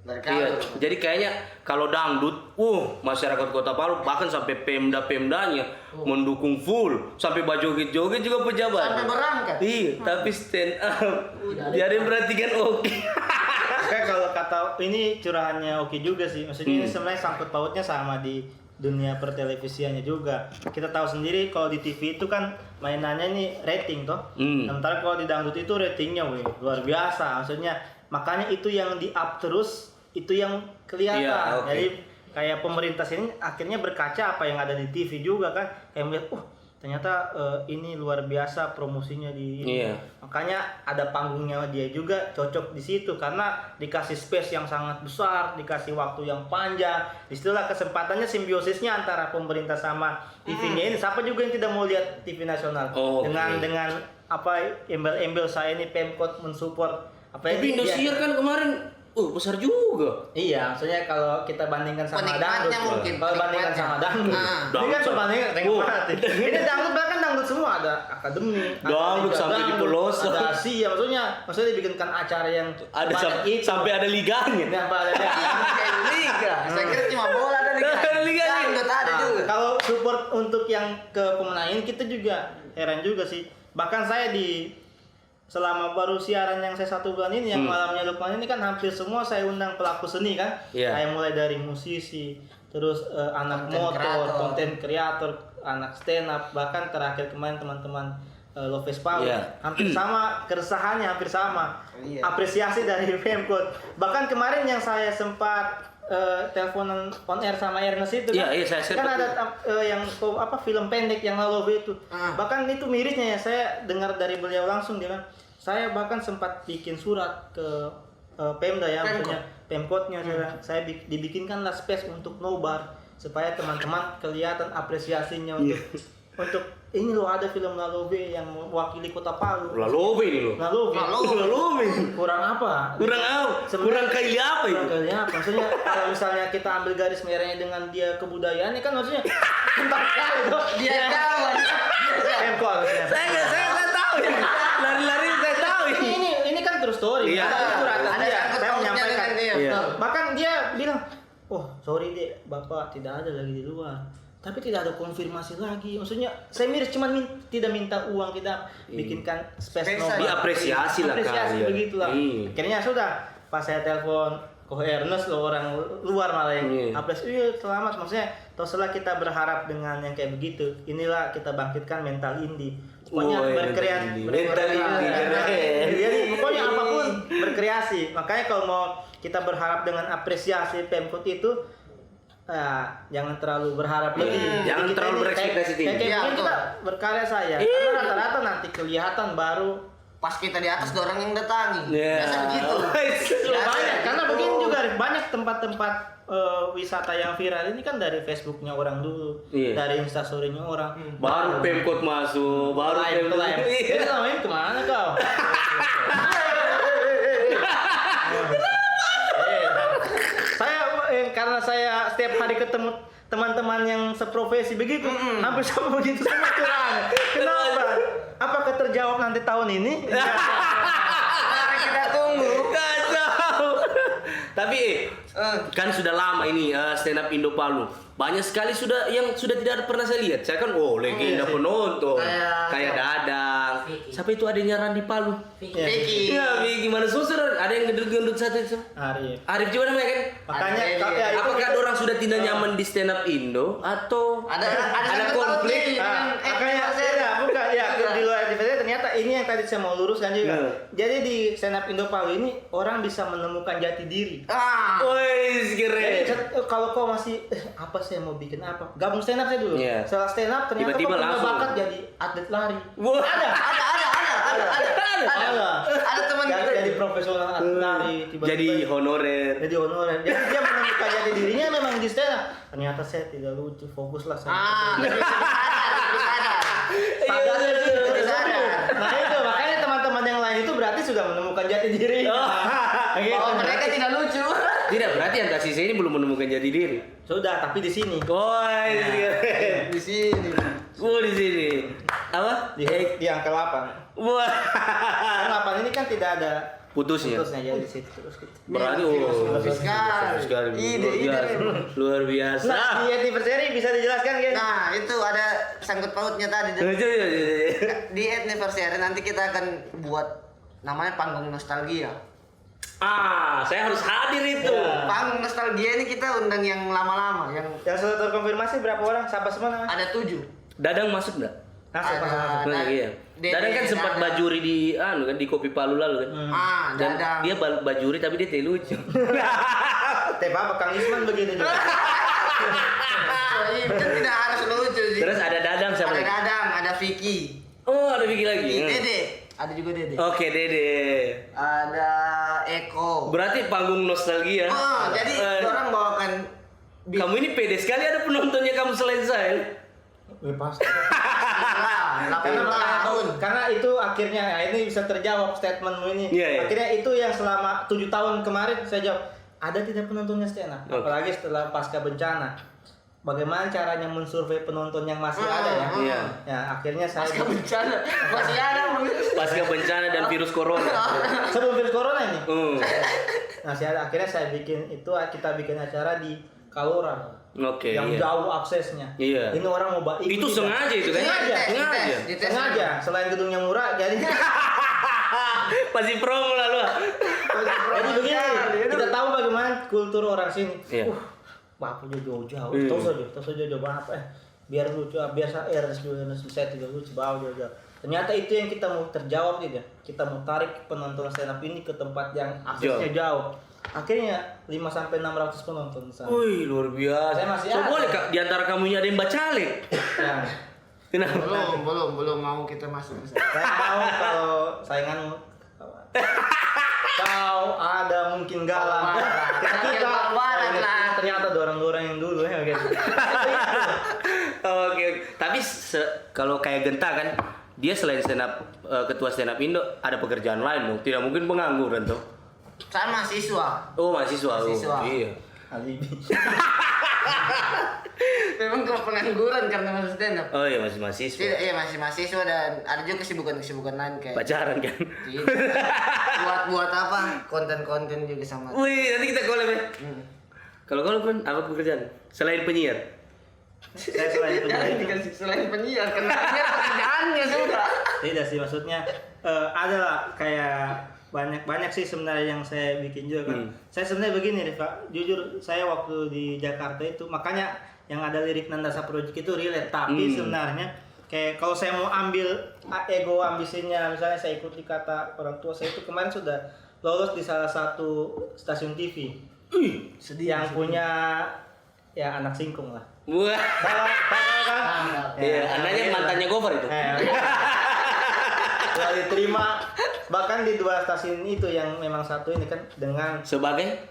Iya, jadi kayaknya kalau dangdut, masyarakat Kota Palu bahkan sampai pemda-pemdanya mendukung full, sampai joget-joget juga pejabat. Sampai berangkat. Iya, tapi stand up, jadi yang perhatikan oke. Kayak kalau kata ini curahannya oke juga sih. Maksudnya ini sebenarnya sangkut pautnya sama di dunia pertelevisiannya juga. Kita tahu sendiri kalau di TV itu kan mainannya ini rating toh. Sementara kalau di dangdut itu ratingnya luar biasa. Maksudnya makanya itu yang di up terus, itu yang kelihatan. Iya, okay. Jadi kayak pemerintah sini akhirnya berkaca apa yang ada di TV juga kan. Kayak melihat, ternyata ini luar biasa promosinya di ini. Iya. Makanya ada panggungnya dia juga cocok di situ karena dikasih space yang sangat besar, dikasih waktu yang panjang. Disitulah kesempatannya simbiosisnya antara pemerintah sama TV-nya ini. Siapa juga yang tidak mau lihat TV nasional dengan apa embel-embel saya ini Pemkot mensupport apa Tapi Indosiar kan kemarin besar juga. Iya, maksudnya kalau kita bandingkan sama Penikmatnya dangdut, mungkin, kalau bandingkan sama dangdut, ini kan perbandingan mati. Ini dangdut bahkan dangdut semua, ada akademi, Dangdut Liga sampai di Dangdut, pelosok. ada Asia, maksudnya dibikinkan acara yang Ada banyak itu. sampai ada liganya. Nah, apa ada Liga. Saya kira cuma bola ada liga. Ada liganya. Dangdut ada Nah, juga. kalau support untuk yang ke pemenangan kita juga heran juga sih. Bahkan saya selama baru siaran yang saya 1 bulan ini, yang malamnya Lukman ini kan hampir semua saya undang pelaku seni kan. Iya. Saya mulai dari musisi, terus anak Content motor, creator. konten kreator, anak stand up, bahkan terakhir kemarin teman-teman Loves Palu. Iya. Hampir sama, keresahannya hampir sama. Iya. Apresiasi dari Pemkot. Bahkan kemarin yang saya sempat teleponan on air sama Ernest itu kan, Iya, saya kan sempat ada yang film pendek yang Love itu. Bahkan itu mirisnya ya, saya dengar dari beliau langsung dia bilang, saya bahkan sempat bikin surat ke Pemda ya, maksudnya Pemkotnya, saya dibikinkanlah space untuk nobar supaya teman-teman kelihatan apresiasinya untuk ini loh, ada film Lalobe yang mewakili Kota Palu. Lalobe ini loh. Lalobe. Kurang apa? Kurang kayak apa itu? Kurang kali apa? Maksudnya kalau misalnya kita ambil garis merahnya dengan dia kebudayaannya kan maksudnya tentang sekali tuh. Dia kawan. Pemkot. Saya tahu ya. Lari-lari saya tahu ini. Ini kan true story. Iya. Ada curhatan Ada dia. sangkut Saya pautnya menyampaikan. dengan dia. Iya. Bahkan dia bilang, sorry deh, Bapak tidak ada lagi di luar. Tapi tidak ada konfirmasi lagi. Maksudnya saya miris cuman tidak minta uang, kita bikinkan space nobar. Diapresiasi lah Apresiasi kali ya. begitulah. Akhirnya sudah pas saya telepon Ko Ernest loh, orang luar malah yang apresiasi, selamat. Maksudnya setelah kita berharap dengan yang kayak begitu, inilah kita bangkitkan mental indie. Pokoknya berkreasi. Mental indie, keren. Jadi pokoknya apapun berkreasi. Makanya kalau mau kita berharap dengan apresiasi Pemkot itu, jangan terlalu berharap lebih. Jangan Kita terlalu ini berekspektasi tinggi. Kayak Iya, begini betul. kita berkarya saya. Karena rata-rata nanti kelihatan baru. Pas kita di atas ada orang yang datangi. Iya. Biasa begitu. Banyak, karena begini juga banyak tempat-tempat wisata yang viral ini kan dari Facebooknya orang dulu, dari Instastory-nya orang. Baru Pemkot masuk, baru Pemkot. Ini namanya kemana kau? Karena saya setiap hari ketemu teman-teman yang seprofesi begitu, hampir sama begitu semua curang. Kenapa? Apakah terjawab nanti tahun ini? Mari kita tunggu. Kacau. Tapi kan sudah lama ini stand up Indo Palu. Banyak sekali sudah tidak pernah saya lihat. Saya kan legenda penonton. Kayak Dadang, Siapa itu adanya Randy Palu? Vicky. Iya. Vicky. Iya, gimana susur? Ada yang gendut-gendut satu itu. Arif. Arif juga namanya kan? Makanya Ada, ya, itu Apakah kita- orang sudah tidak nyaman di stand up Indo atau Ada konflik? Makanya ya bukan ya di luar diversi ternyata ini yang tadi saya mau luruskan juga. Jadi di stand up Indo Palu ini orang bisa menemukan jati diri. Woi, Jadi keren. kalau kau masih apa saya mau bikin apa? Gabung stand up saya dulu. Iya. Setelah stand up ternyata Tiba-tiba kau punya langsung. bakat jadi atlet lari. Wah. Ada. Ada teman Jadi, kita. jadi profesional atlet lari tiba-tiba Jadi honorer. jadi honorer. Jadi dia menemukan jati dirinya memang di stand up. Ternyata saya tidak lucu, fokuslah saya. Lebih sadar. Sadar Iya, sih, lebih sadar. Nah itu makanya teman-teman yang lain itu berarti sudah menemukan jati diri. Gitu. Oh, mereka tidak lucu. Tidak, berarti yang kasih saya ini belum menemukan jati diri. Sudah, tapi di sini. Woi, keren. Di sini. Di sini. Apa? Di angka 8. Wah. Angka 8 ini kan tidak ada Putusnya. putusnya jadi di situ terus gitu. Berarti Sekali. Luar biasa. Nah, di anniversary bisa dijelaskan kan? Nah, itu ada sangkut pautnya tadi. Di anniversary nanti kita akan buat namanya panggung nostalgia. Saya harus hadir itu. Ya. Panggung nostalgia ini kita undang yang lama-lama, yang Yang sudah terkonfirmasi berapa orang? Siapa semua namanya? ada 7. Dadang masuk enggak? Masuk, masuk, masuk. Nah, iya. Dadang kan sempat bajuri di kan di Kopi Palu lalu kan. Dan Dadang. dia bajuri tapi dia tidak lucu. Teh apa Kang Isman begitu juga. Itu tidak harus lucu sih. Terus ada Dadang siapa Ada lagi? Dadang, ada Vicky. Oh, ada Vicky lagi. Dede, ada juga Dede. Oke, Dede. Ada Eko. Berarti panggung nostalgia. Jadi Eh, orang bawakan kamu ini pede sekali ada penontonnya kamu selain saya. Pasti. 8 tahun. Karena itu akhirnya ya ini bisa terjawab statementmu ini. Iya, iya. Akhirnya itu yang selama 7 tahun kemarin saya jawab. Ada tidak penontonnya stand up? Oke. Apalagi setelah pasca bencana. Bagaimana caranya mensurvei penonton yang masih ada ya? Iya. Ya akhirnya saya Pasca bencana masih ada. Pasca bencana dan virus corona. sebelum virus corona ini. Hmm. Nah, akhirnya saya bikin itu kita bikin acara di Kalora. Oke. Yang Iya. jauh aksesnya. Iya. Ini orang mau ikut Itu tidak. sengaja itu kan? Sengaja. Sengaja. Dites. Sengaja. Selain gedungnya murah, jadi Pasti promo lalu. jadi begini. Kita tahu bagaimana kultur orang sini. Iya. Bapunya jauh-jauh. Hmm. Tahu saja coba apa biar lucu, biar saya saya tidak lucu, bawa jauh-jauh. Ternyata itu yang kita mau terjawab tidak. Kita mau tarik penonton stand up ini ke tempat yang aksesnya jauh. Akhirnya 5 sampai 600 penonton di sana. Wih, luar biasa. Saya masih So, ada. boleh Kak di antara kamu ini ada yang bacalek? Ya. Kenapa? Belum mau kita masuk ke sana. Saya mau kalau sainganmu kau ada mungkin galang. Kita barat lah. Ternyata dorong-dorong yang dulu ya gitu. Oke. Tapi kalau kayak Genta kan, dia selain stand up ketua stand up Indo ada pekerjaan lain dong. Tidak mungkin pengangguran tuh. Saya mahasiswa. Oh, mahasiswa. Mahasiswa. Oh, iya. Alibi. Memang kalau pengangguran karena masih stand up. Oh iya, masih mahasiswa. Tidak, iya masih mahasiswa dan ada juga kesibukan-kesibukan lain kayak Pacaran kan? buat apa konten-konten juga sama. Wih, nanti kita collab ya. Kalau kau pun apa pekerjaan? Selain penyiar? Saya selain itu. Jangan dikasih selain penyiar karena penyiar pekerjaannya sudah. Tidak sih maksudnya ada lah kayak banyak sih sebenarnya yang saya bikin juga kan. Saya sebenarnya begini Pak, jujur saya waktu di Jakarta itu makanya yang ada lirik Nandasa Project itu relate tapi sebenarnya kayak kalau saya mau ambil ego ambisinya misalnya saya ikuti kata orang tua saya itu kemarin sudah lolos di salah satu stasiun TV. Yang punya ya anak singkong lah. Wah. Tahu kan? Iya, Ya, anaknya begitu. mantannya Gofar itu. Setelah diterima bahkan di 2 stasiun itu yang memang satu ini kan dengan sebagai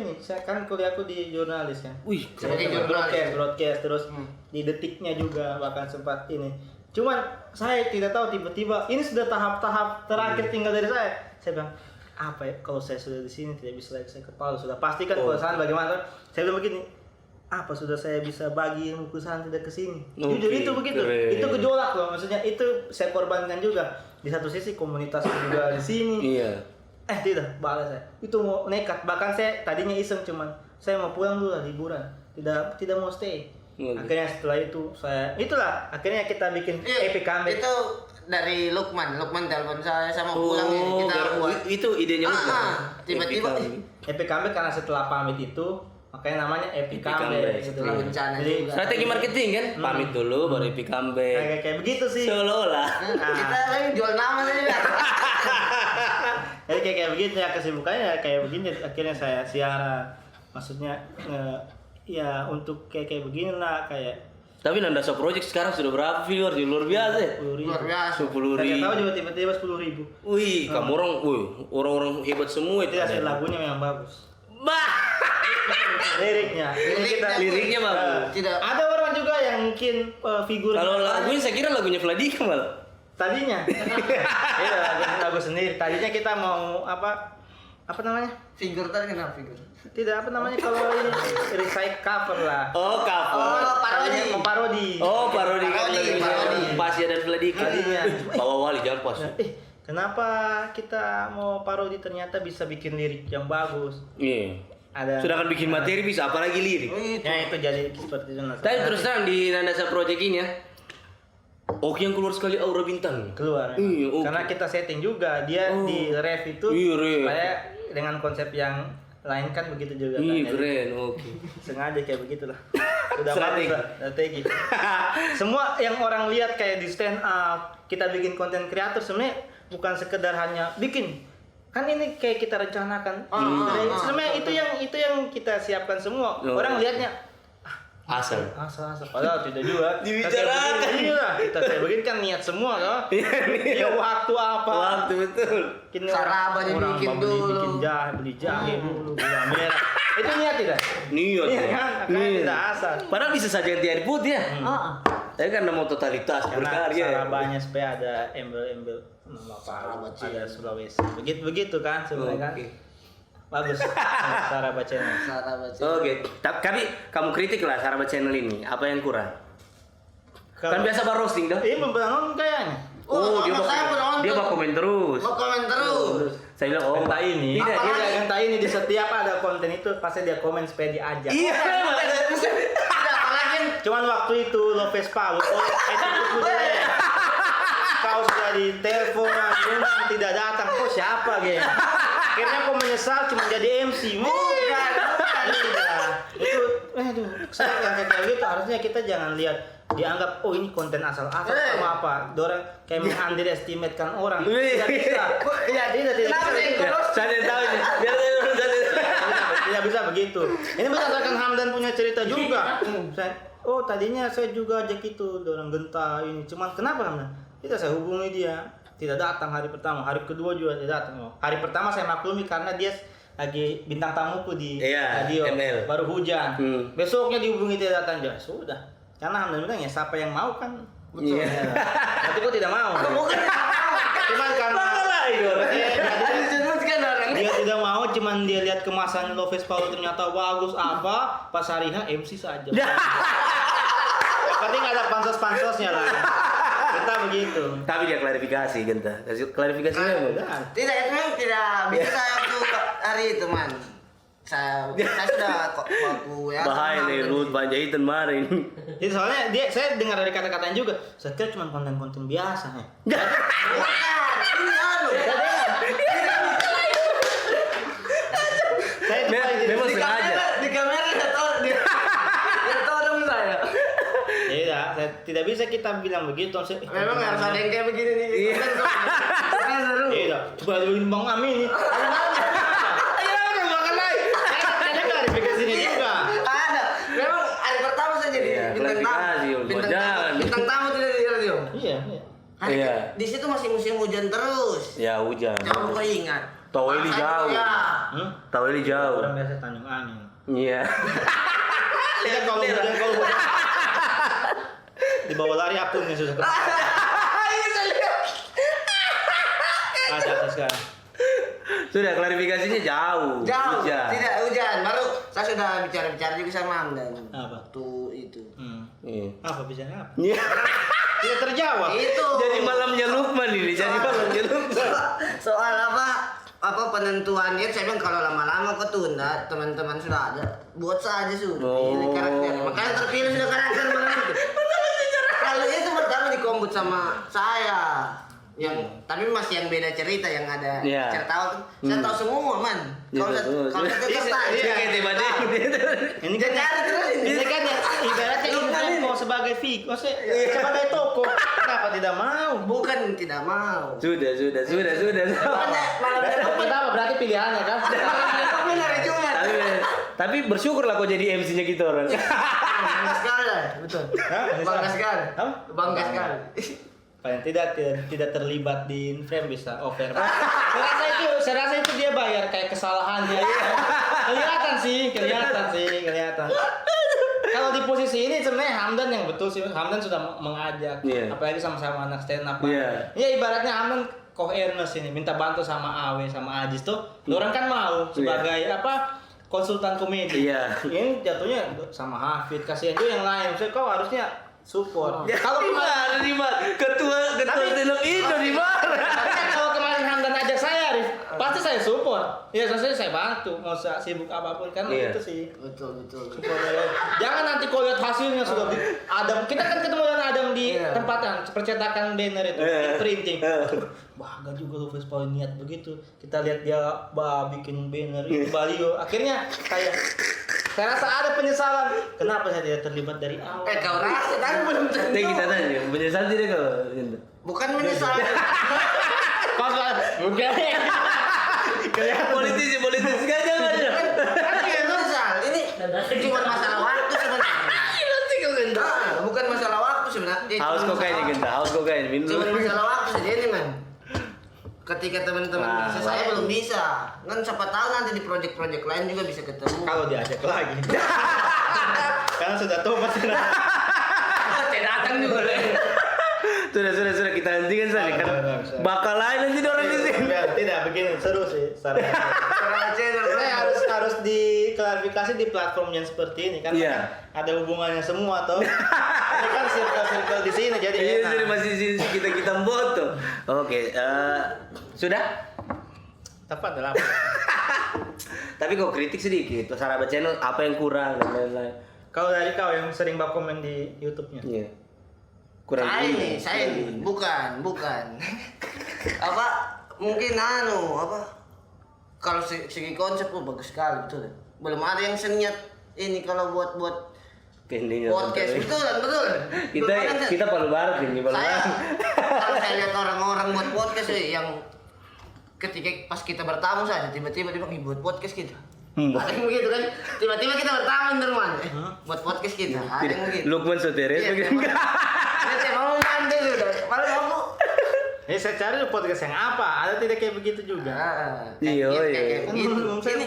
ini saya kan kuliahku di jurnalis ya. Wih, Sebagai jurnalis. broadcast terus di Detiknya juga bahkan sempat ini. Cuman saya tidak tahu tiba-tiba ini sudah tahap-tahap terakhir tinggal dari saya. Saya bilang apa ya kalau saya sudah di sini tidak bisa lagi saya ke Palu sudah pasti kan perasaan bagaimana. Saya bilang begini apa sudah saya bisa bagi ilmu kesana tidak ke sini. Jujur itu begitu. Keren. Itu gejolak loh maksudnya itu saya korbankan juga. Di satu sisi komunitas juga di sini. Iya. Tidak, balas saya. Itu mau nekat. Bahkan saya tadinya iseng cuman saya mau pulang dulu lah liburan. Tidak mau stay. Akhirnya setelah itu saya itulah akhirnya kita bikin epic comeback. Itu dari Lukman telepon saya sama pulang ya, kita buat. Itu idenya Lukman. Tiba-tiba Epic Comeback karena setelah pamit itu makanya namanya Epic Epic Comeback Comeback. gitu. Setelah bencana Jadi juga. Strategi marketing kan, pamit dulu baru epic comeback. kayak begitu sih. Seolah-olah. Kita lagi jual nama saja. Jadi kayak begitu ya kesibukannya kayak begini akhirnya saya siaran. Maksudnya ya untuk kayak begini lah kayak Tapi Nandasa Project sekarang sudah berapa viewer? Luar biasa ya? 10.000. Luar biasa. 10.000. Saya tahu juga tiba-tiba 10.000. Wih, kamu orang-orang hebat semua itu. Itu hasil lagunya memang bagus. Bah. Liriknya. Liriknya bagus. Tidak. Ada orang juga yang mungkin figur Kalau lagunya saya kira lagunya Vladika malah. tadinya. Iya, lagu sendiri. Tadinya kita mau apa namanya? Figur tadi kenapa figur? Tidak apa namanya kalau ini recycle cover lah. Oh, cover. Oh, parodi. Tadinya mau parodi. Oh, parodi kan Parodi. Pasya dan Vladika. Tadinya. Bawa wali jangan pas. Kenapa kita mau parodi ternyata bisa bikin lirik yang bagus? Iya. Ada. Sedangkan bikin materi bisa apalagi lirik. Ya itu jadi seperti itu. Nah, Tapi terus terang di Nandasa Project ini ya. Oke yang keluar sekali aura bintang. keluar. Iya, oke. Karena kita setting juga dia di ref itu Iya, ref. supaya dengan konsep yang lain kan begitu juga kan. Iya Jadi keren, oke. sengaja kayak begitulah. Sudah Strategi. bagus lah, strategi. Semua yang orang lihat kayak di stand up, kita bikin konten kreator sebenarnya bukan sekedar hanya bikin. Kan ini kayak kita rencanakan. Sebenarnya itu yang kita siapkan semua. Oh. Orang lihatnya Asal. asal padahal tidak juga. Dibicarakan. Kita kayak begini kan niat semua loh. Iya, waktu apa? Waktu betul. Bikin Sarabanya orang bikin dulu. bikin jahe, beli jahe dulu, gula merah. Itu niat tidak? Niat. Iya kan? Makanya tidak asal. Padahal bisa saja yang put ya. Tapi karena mau totalitas Karena berkarya. Sarabanya supaya ada embel-embel nama Palu, ada Sulawesi. Begitu kan sebenarnya kan. Oke. Bagus. Saraba channel. Oke, tapi kamu kritik lah Saraba Channel ini. Apa yang kurang? Kan biasa bar roasting dah. Ini membangun kayaknya. Oh, dia mau komen terus. Mau komen terus. Saya bilang, oh, Entah ini. Tidak, Dia tidak. entah ini di setiap ada konten itu pasti dia komen supaya diajak. Iya. Tidak apalagi Cuman waktu itu Lopez Palu, kau sudah ditelepon, undang tidak datang, kok siapa gitu? Akhirnya kau menyesal cuma jadi MC. Bukan. Itu, saya kayak gitu harusnya kita jangan lihat dianggap oh ini konten asal-asal sama apa, dorang kayak underestimate kan orang. Tidak bisa. Ya tidak bisa. Saya tahu ini. Biar Tidak bisa begitu. Ini berdasarkan Hamdan punya cerita juga. Oh tadinya saya juga ajak itu orang Genta ini. Cuman kenapa Hamdan? Tidak saya hubungi dia. Tidak datang hari pertama. Hari kedua juga tidak datang. Hari pertama saya maklumi karena dia lagi bintang tamuku di radio. ML. Baru hujan. Besoknya dihubungi tidak datang juga. Sudah. Karena Hamdan bilang ya siapa yang mau kan. Betul. Iya. Berarti kok tidak mau. Cuman karena dia tidak mau, cuman dia lihat kemasan Lopez Palu ternyata bagus apa, pas hari MC saja. Berarti nggak ada pansos-pansosnya lah. Kita begitu. Tapi dia klarifikasi, Genta. Kasih klarifikasinya apa? Udah. Tidak, itu memang tidak bisa saya waktu hari itu man. Saya sudah kok aku ya. Bahaya nih, Ruth Panjaitan kemarin. Jadi soalnya saya dengar dari kata-katanya juga, saya kira cuma konten-konten biasa ya. Bukan, ini anu. Saya coba ini. Memang sengaja. Di kamera dia tahu dong saya. Tidak, tidak bisa kita bilang begitu. Memang harus ada yang kayak begini nih. Iya. Kan seru. Tidak, coba dulu Bang Amin nih. Ada klarifikasinya juga. Ada. Memang hari pertama saya jadi Iya, bintang klarifikasi, tamu. jangan. Bintang tamu tidak di radio. Iya, iya. Hari Iya. di situ masih musim hujan terus. Ya hujan. Jangan lupa ingat. Toweli Masa jauh. itu ya. Toweli jauh. Orang biasa Tanjung Angin. Iya. Kita kalau hujan dibawa lari akunnya sudah. Ada sekarang. Sudah klarifikasinya jauh. Jauh. Hujan. Tidak hujan. Baru saya sudah bicara juga sama Amdan. Apa? Tuh itu. Iya. Apa bicaranya apa? Iya. Tidak terjawab. Itu. Jadi malamnya Lukman ini. Jadi malamnya Lukman. Soal apa penentuan dia, saya bilang kalau lama-lama kok tunda, teman-teman sudah ada, buat saja sudah Oh. pilih karakter. Makanya terpilih sudah karakter mana itu. Kalau itu pertama di Tombut sama saya. Yang tapi masih yang beda cerita yang ada Iya. cerita awal tuh. Saya tahu semua, man. Kalau kita tertarik. Ini kan ini kan ya, ibaratnya info sebagai maksudnya sebagai toko. Kenapa tidak mau? Bukan tidak mau. Sudah. Kenapa berarti pilihannya kan? Benar cuma. Tapi bersyukurlah kau jadi MC-nya gitu orang. Bangga sekali, betul. Bangga sekali. Apa? Bangga sekali. Paling tidak terlibat di frame bisa over. Saya rasa itu dia bayar kayak kesalahannya. Kelihatan. Kalau di posisi ini sebenarnya Hamdan yang betul sih. Hamdan sudah mengajak, apalagi sama-sama anak stand up. Iya. Ya ibaratnya Hamdan co-earners ini minta bantu sama Awe sama Ajis tuh. Orang kan mau sebagai konsultan komedi. Iya. Ini jatuhnya sama Hafid, kasihan juga yang lain. Maksudnya kau harusnya support. Kalau kemarin di mana? Ketua stand up Indo di mana? Tapi kan kalau kemarin Hamdan ajak saya, Arif, pasti saya support. Ya, maksudnya saya bantu, mau sibuk apapun kan itu sih. Betul. Support aja. Jangan nanti kau lihat hasilnya sudah Adam. Kita kan ketemu dengan Adam di tempat yang percetakan banner itu, di printing. Bangga juga lu Vespa niat begitu. Kita lihat dia bikin banner itu baliho. Akhirnya saya rasa ada penyesalan. Kenapa saya tidak terlibat dari awal? Kau rasa kan belum tentu. Kita tanya, menyesal tidak kau? Bukan menyesal. Bukan. Politisi kan jangan. Kan tidak menyesal. Ini cuma masalah waktu sebenarnya. Bukan masalah waktu sebenarnya. Haus kokain minum. Cuma masalah waktu saja ini, man. Ketika teman-teman bisa, saya belum bisa. Kan siapa tahu nanti di project-project lain juga bisa ketemu. Kalau diajak lagi. Karena sudah tobat sudah. Saya datang juga deh. Sudah kita hentikan saja kan. Bakal lain nanti orang di sini. Tidak begini seru sih. Saya harus diklarifikasi di platform yang seperti ini kan. Iya. Ada hubungannya semua toh. Ini kan circle di sini jadi Iya, enak. jadi masih di sini kita foto. Oke, sudah? Tepat dalam. Tapi kau kritik sedikit, Saraba Channel apa yang kurang dan lain-lain. Kalau dari kau yang sering komen di YouTube-nya. Iya. Kurang Saya ini bukan. Apa mungkin kalau segi konsep bagus sekali betul. Belum ada yang seniat ini kalau buat podcast betul. Kita paling baru ini Kalau saya lihat orang-orang buat podcast yang ketika pas kita bertamu saja tiba-tiba dia bilang buat podcast kita. Ada yang begitu kan? Tiba-tiba kita bertamu di rumah. Buat podcast kita. Ada yang begitu. Lukman Soteres begitu. Saya mau mandi sudah. Malah kamu. Saya cari podcast yang apa? Ada tidak kayak begitu juga. Iya. Kayak gitu. Ini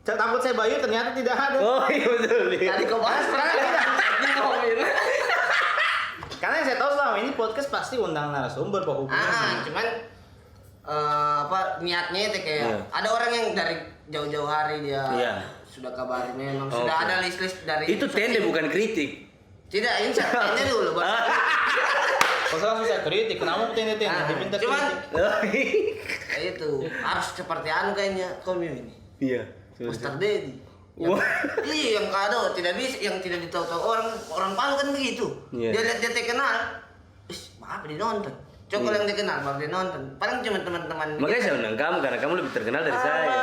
Takut saya Bayu ternyata tidak ada. Oh iya betul. tadi kau bahas pernah Karena yang saya tahu selama ini podcast pasti undang narasumber Pak cuman niatnya itu kayak ada orang yang dari jauh-jauh hari dia sudah kabarin memang sudah ada list-list dari Itu tende bukan kritik. tidak ini tenda dulu Kalau saya kritik, kenapa tende-tende diminta cuman kritik? itu harus seperti kayaknya komio ini Iya. Master Dedi Wah. Iya yang kado tidak bisa yang tidak ditahu-tahu orang Palu kan begitu. Dia lihat dia kenal. Maaf dia nonton. Coba yang dia kenal baru dia nonton. Paling cuma teman-teman. Makanya saya undang kamu karena kamu lebih terkenal dari saya.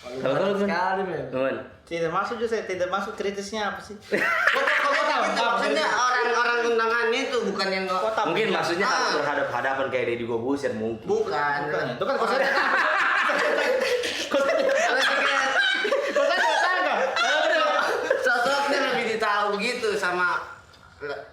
Kalau kamu sekali, teman. Tidak masuk juga saya, tidak masuk kritisnya apa sih? Kau tahu maksudnya orang-orang undangannya itu bukan yang Mungkin maksudnya harus berhadapan-hadapan kayak Deddy Corbuzier mungkin. bukan. Itu kan konsepnya. Sosoknya lebih ditahu begitu sama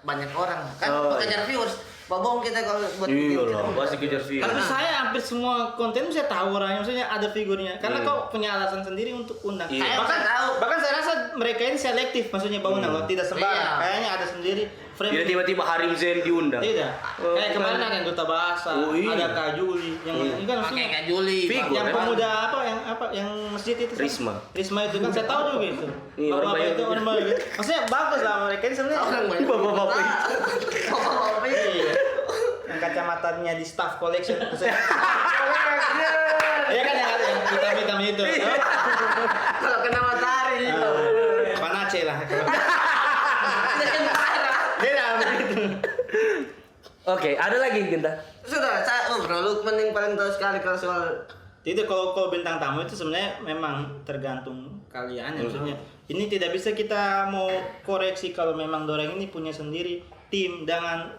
banyak orang kan kejar viewers. Babong kita kalau buat iya lah, pasti kejar views. Tapi saya hampir semua konten saya tahu orangnya, maksudnya ada figurnya. Karena kau punya alasan sendiri untuk undang. Saya tahu. Bahkan saya rasa mereka ini selektif, maksudnya bangunan tidak sembarang. Kayaknya ada sendiri frame. Tidak tiba-tiba Harim Zain diundang. Tidak. Kayak kemarin ada yang Duta Bahasa, ada Kak Juli, yang ini kan maksudnya Kak Juli. yang pemuda yang masjid itu. Risma itu kan saya tahu juga itu. Iya, orang Bapak itu orang baik. Maksudnya bagus lah mereka ini sebenarnya. Bapak-bapak itu. Bapak-bapak Iya. Yang kacamatanya di staff collection. Iya kan yang hitam-hitam itu. kalau kena matahari itu. Panace lah. Jangan parah. Dia begitu. Oke, ada lagi Genta? Sudah, Bro Lukman yang paling tahu sekali kalau soal Itu kalau bintang tamu itu sebenarnya memang tergantung kalian ya, maksudnya. Ini tidak bisa kita mau koreksi kalau memang dorang ini punya sendiri tim dengan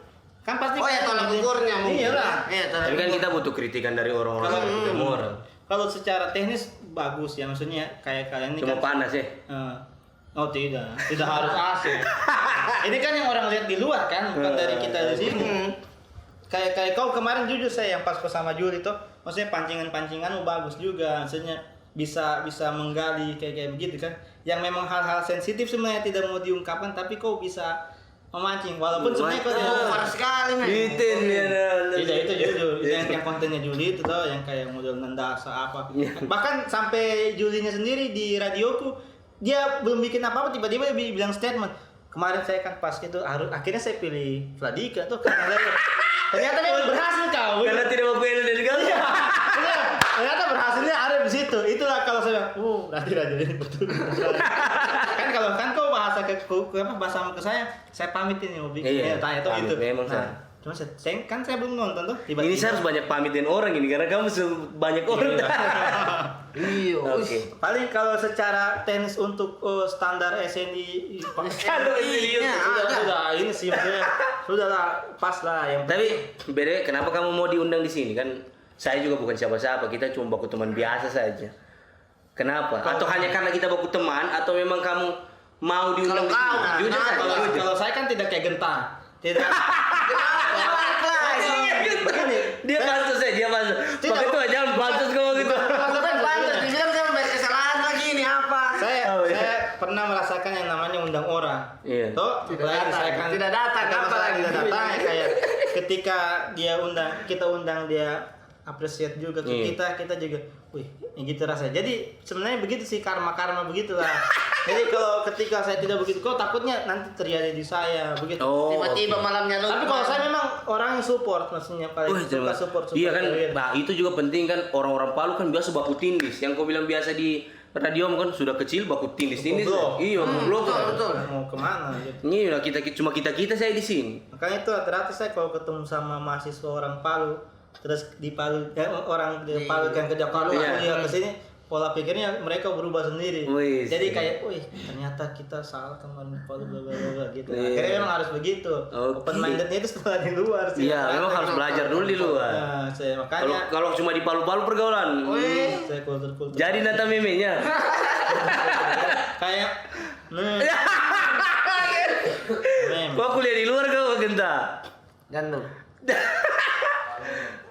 kan pasti oh ya tolak ukurnya mungkin. Iyalah. Iya, tolak Tapi kan ukur. kita butuh kritikan dari orang-orang yang punya moral. Kalau secara teknis bagus ya, maksudnya kayak kalian ini Cuma kan panas ya. oh tidak harus AC. Ini kan yang orang lihat di luar kan, bukan dari kita di sini. Kayak kau kemarin jujur saya yang pas kau sama Juli tuh, maksudnya pancingan-pancinganmu bagus juga, maksudnya bisa menggali kayak begitu kan. Yang memang hal-hal sensitif sebenarnya tidak mau diungkapkan, tapi kau bisa memancing walaupun sebenarnya kau Over sekali men. Bitin ya. tidak itu jujur itu yang kontennya Juli itu tuh yang kayak model nendasa apa bahkan sampai Julinya sendiri di radioku dia belum bikin apa-apa tiba-tiba dia bilang statement kemarin saya kan pas itu akhirnya saya pilih Vladika tuh karena ternyata memang berhasil kau Karena tidak mau pede dari kalian. Iya, ternyata berhasilnya ada di situ. Itulah kalau saya bilang, nanti radio ini betul. Kan kalau kau bahasa bahasa ke saya pamit ini mau bikin. Iya, Tanya tuh pamit, itu. memang Nah, cuma saya belum nonton tuh. Tiba-tiba. Ini saya harus banyak pamitin orang ini karena kamu banyak orang. Iya. Oke. Paling kalau secara teknis untuk standar SNI sudah ini sih maksudnya sudahlah pas lah yang Tapi beda kenapa kamu mau diundang di sini kan? Saya juga bukan siapa-siapa, kita cuma baku teman biasa saja. Kenapa? Atau hanya karena kita baku teman atau memang kamu mau diundang di sini? Kalau Jujur saja. kalau saya kan tidak kayak Genta. Tidak. Begini. Dia pantas ya, dia pantas. Pakai itu aja pantas kamu gitu. Maksudnya pantas dibilang saya membayar kesalahan lagi ini apa? Saya pernah merasakan yang namanya undang orang. Iya. Toh, Tidak datang, apa lagi? tidak datang ya, kayak ketika kita undang dia appreciate juga ke Iya. kita juga, wih, ya gitu rasanya. Jadi sebenarnya begitu sih karma begitulah. Jadi kalau ketika saya tidak begitu, kok takutnya nanti terjadi di saya begitu. Oh. Tiba-tiba malamnya lu. Tapi kalau saya memang orang yang support, maksudnya paling Wih, suka terima. support. Iya kan, kalian. nah itu juga penting kan orang-orang Palu kan biasa baku tindis. Yang kau bilang biasa di radio kan sudah kecil baku tindis. Goblok. Iya, goblok. Betul. Mau kemana gitu. Ini udah kita saya di sini. Makanya itu rata-rata saya kalau ketemu sama mahasiswa orang Palu, terus di Palu orang di Palu yang ke Jakarta, Iya. dia ke sini pola pikirnya mereka berubah sendiri. Wih, Jadi sih. kayak, wih ternyata kita salah kemarin di Palu bla bla bla gitu. Iya. Akhirnya memang harus begitu. Oke. Open mindednya itu setelah di luar sih. Iya, memang harus belajar dulu di luar. Nah, saya makanya Kalau cuma di Palu-Palu pergaulan. saya kultur. Jadi nata memenya. Kayak mem. Kok kuliah di luar kau Genta? Gandum.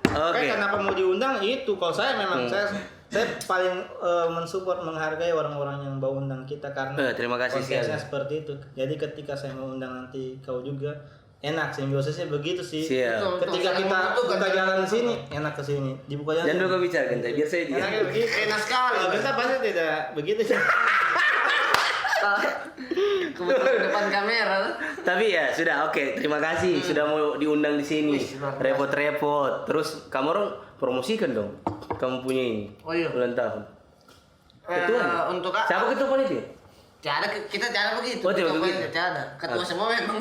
Oke. Kayak kenapa mau diundang itu kalau saya memang saya paling mensupport menghargai orang-orang yang mau undang kita karena Terima kasih konteksnya sekali. seperti itu. Jadi ketika saya mau undang nanti kau juga enak simbiosisnya begitu sih. Siap. Betul. Ketika Saling kita membutuhkan. buka jalan di sini enak ke sini. Dibuka jalan. Jangan dulu kau bicara Genta, biar saya dia. Enaknya begitu. Enak sekali. Kalau kita pasti tidak begitu. Kebetulan depan kamera. Tapi ya sudah oke, terima kasih sudah mau diundang di sini. Wih, luar biasa. Repot-repot. Terus kamu orang promosikan dong. Kamu punya ini. Oh iya. Ulang tahun. Ketua. Untuk Siapa ketua panitia? Tiada kita tiada begitu. Oh, tidak Ketua begitu. panitia tiada. Ketua semua memang.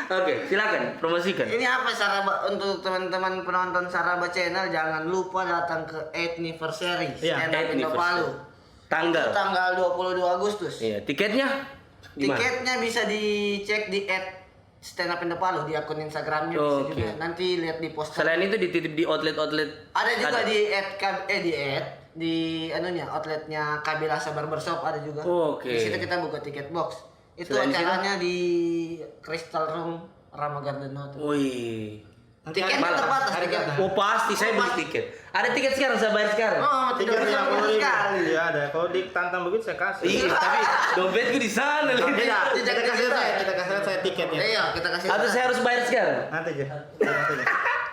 Oke, silakan promosikan. Ini apa Saraba untuk teman-teman penonton Saraba Channel jangan lupa datang ke Anniversary Iya, Stand Up Indo Anniversary. Palu. Tanggal. Tanggal 22 Agustus. Iya, tiketnya gimana? Tiketnya bisa dicek di @Stand Up Indo Palu di akun Instagramnya bisa Oke. juga. Nanti lihat di postingan. Selain itu dititip di outlet-outlet. Ada juga di anunya outletnya Kabila Sabar Barbershop ada juga. Oke. Di situ kita buka tiket box. Itu Selain acaranya di Crystal Room Rama Garden Hotel. Wih. Tiketnya malam, terbatas. hari tiketnya. Jumat. Oh pasti saya beli tiket. Ada tiket sekarang, saya bayar sekarang. Oh, tidak bisa bayar sekali. Iya ada. Kalau ditantang begitu saya kasih. Iya, tapi dompetku di sana. Lin. Tidak, Tidak kita kasih kita. saya tiketnya. Iya, kita kasih. Atau saya harus bayar sekarang? Nanti aja.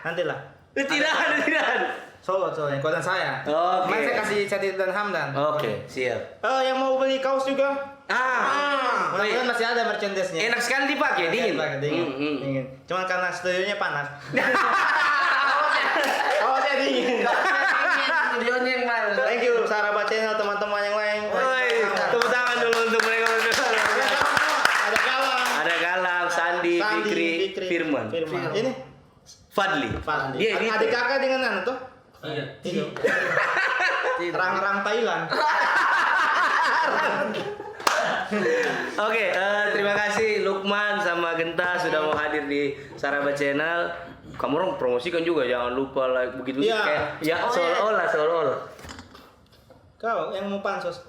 Nanti lah. Tidak ada. Solo soalnya, kodan saya. Oke. Kemarin saya kasih Cati dan Hamdan. Oke, siap. Yang mau beli kaos juga? Wih. Mudah-mudahan masih ada merchandise-nya. Enak sekali dipakai, dingin. Pakai, dingin. Dingin. Cuman karena studionya panas. Kaosnya dingin. Studionya yang mana? Thank you Saraba Channel teman-teman yang lain. Woi, tepuk tangan dulu untuk mereka berdua. Ada Galang. Ada Galang, Sandi, Fikri Firman. Ini Fadli. Dia ini Adik kakak dengan anu tuh? Iya. Rang-rang Thailand. Oke, terima kasih Lukman sama Genta sudah mau hadir di Saraba Channel. Kamu orang promosikan juga, jangan lupa like begitu Iya. kayak ya seolah-olah. Kau yang mau pansos.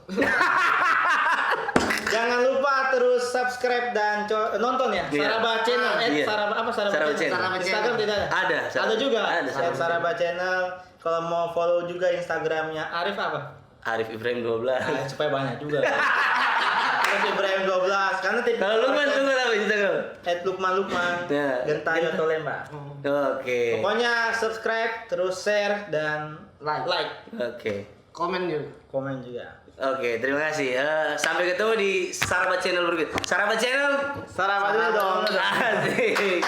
Jangan lupa terus subscribe dan nonton ya. Iya. Saraba Channel. Iya. Saraba Saraba Channel. Saraba Instagram tidak ada? Ada. Ada juga. Ada, Saraba Saraba Channel. Kalau mau follow juga Instagramnya Arif apa? Arif Ibrahim 12. Nah, supaya banyak juga. Arif Ibrahim 12 karena tipe Kalau Lukman apa Instagram? @lukman Ya. Gentayo Tolemba. Oke. Pokoknya subscribe, terus share dan like. Oke. Komen juga. Komen juga. Oke, terima kasih. Sampai ketemu di Saraba Channel berikut. Saraba Channel. Saraba dulu dong. Asik.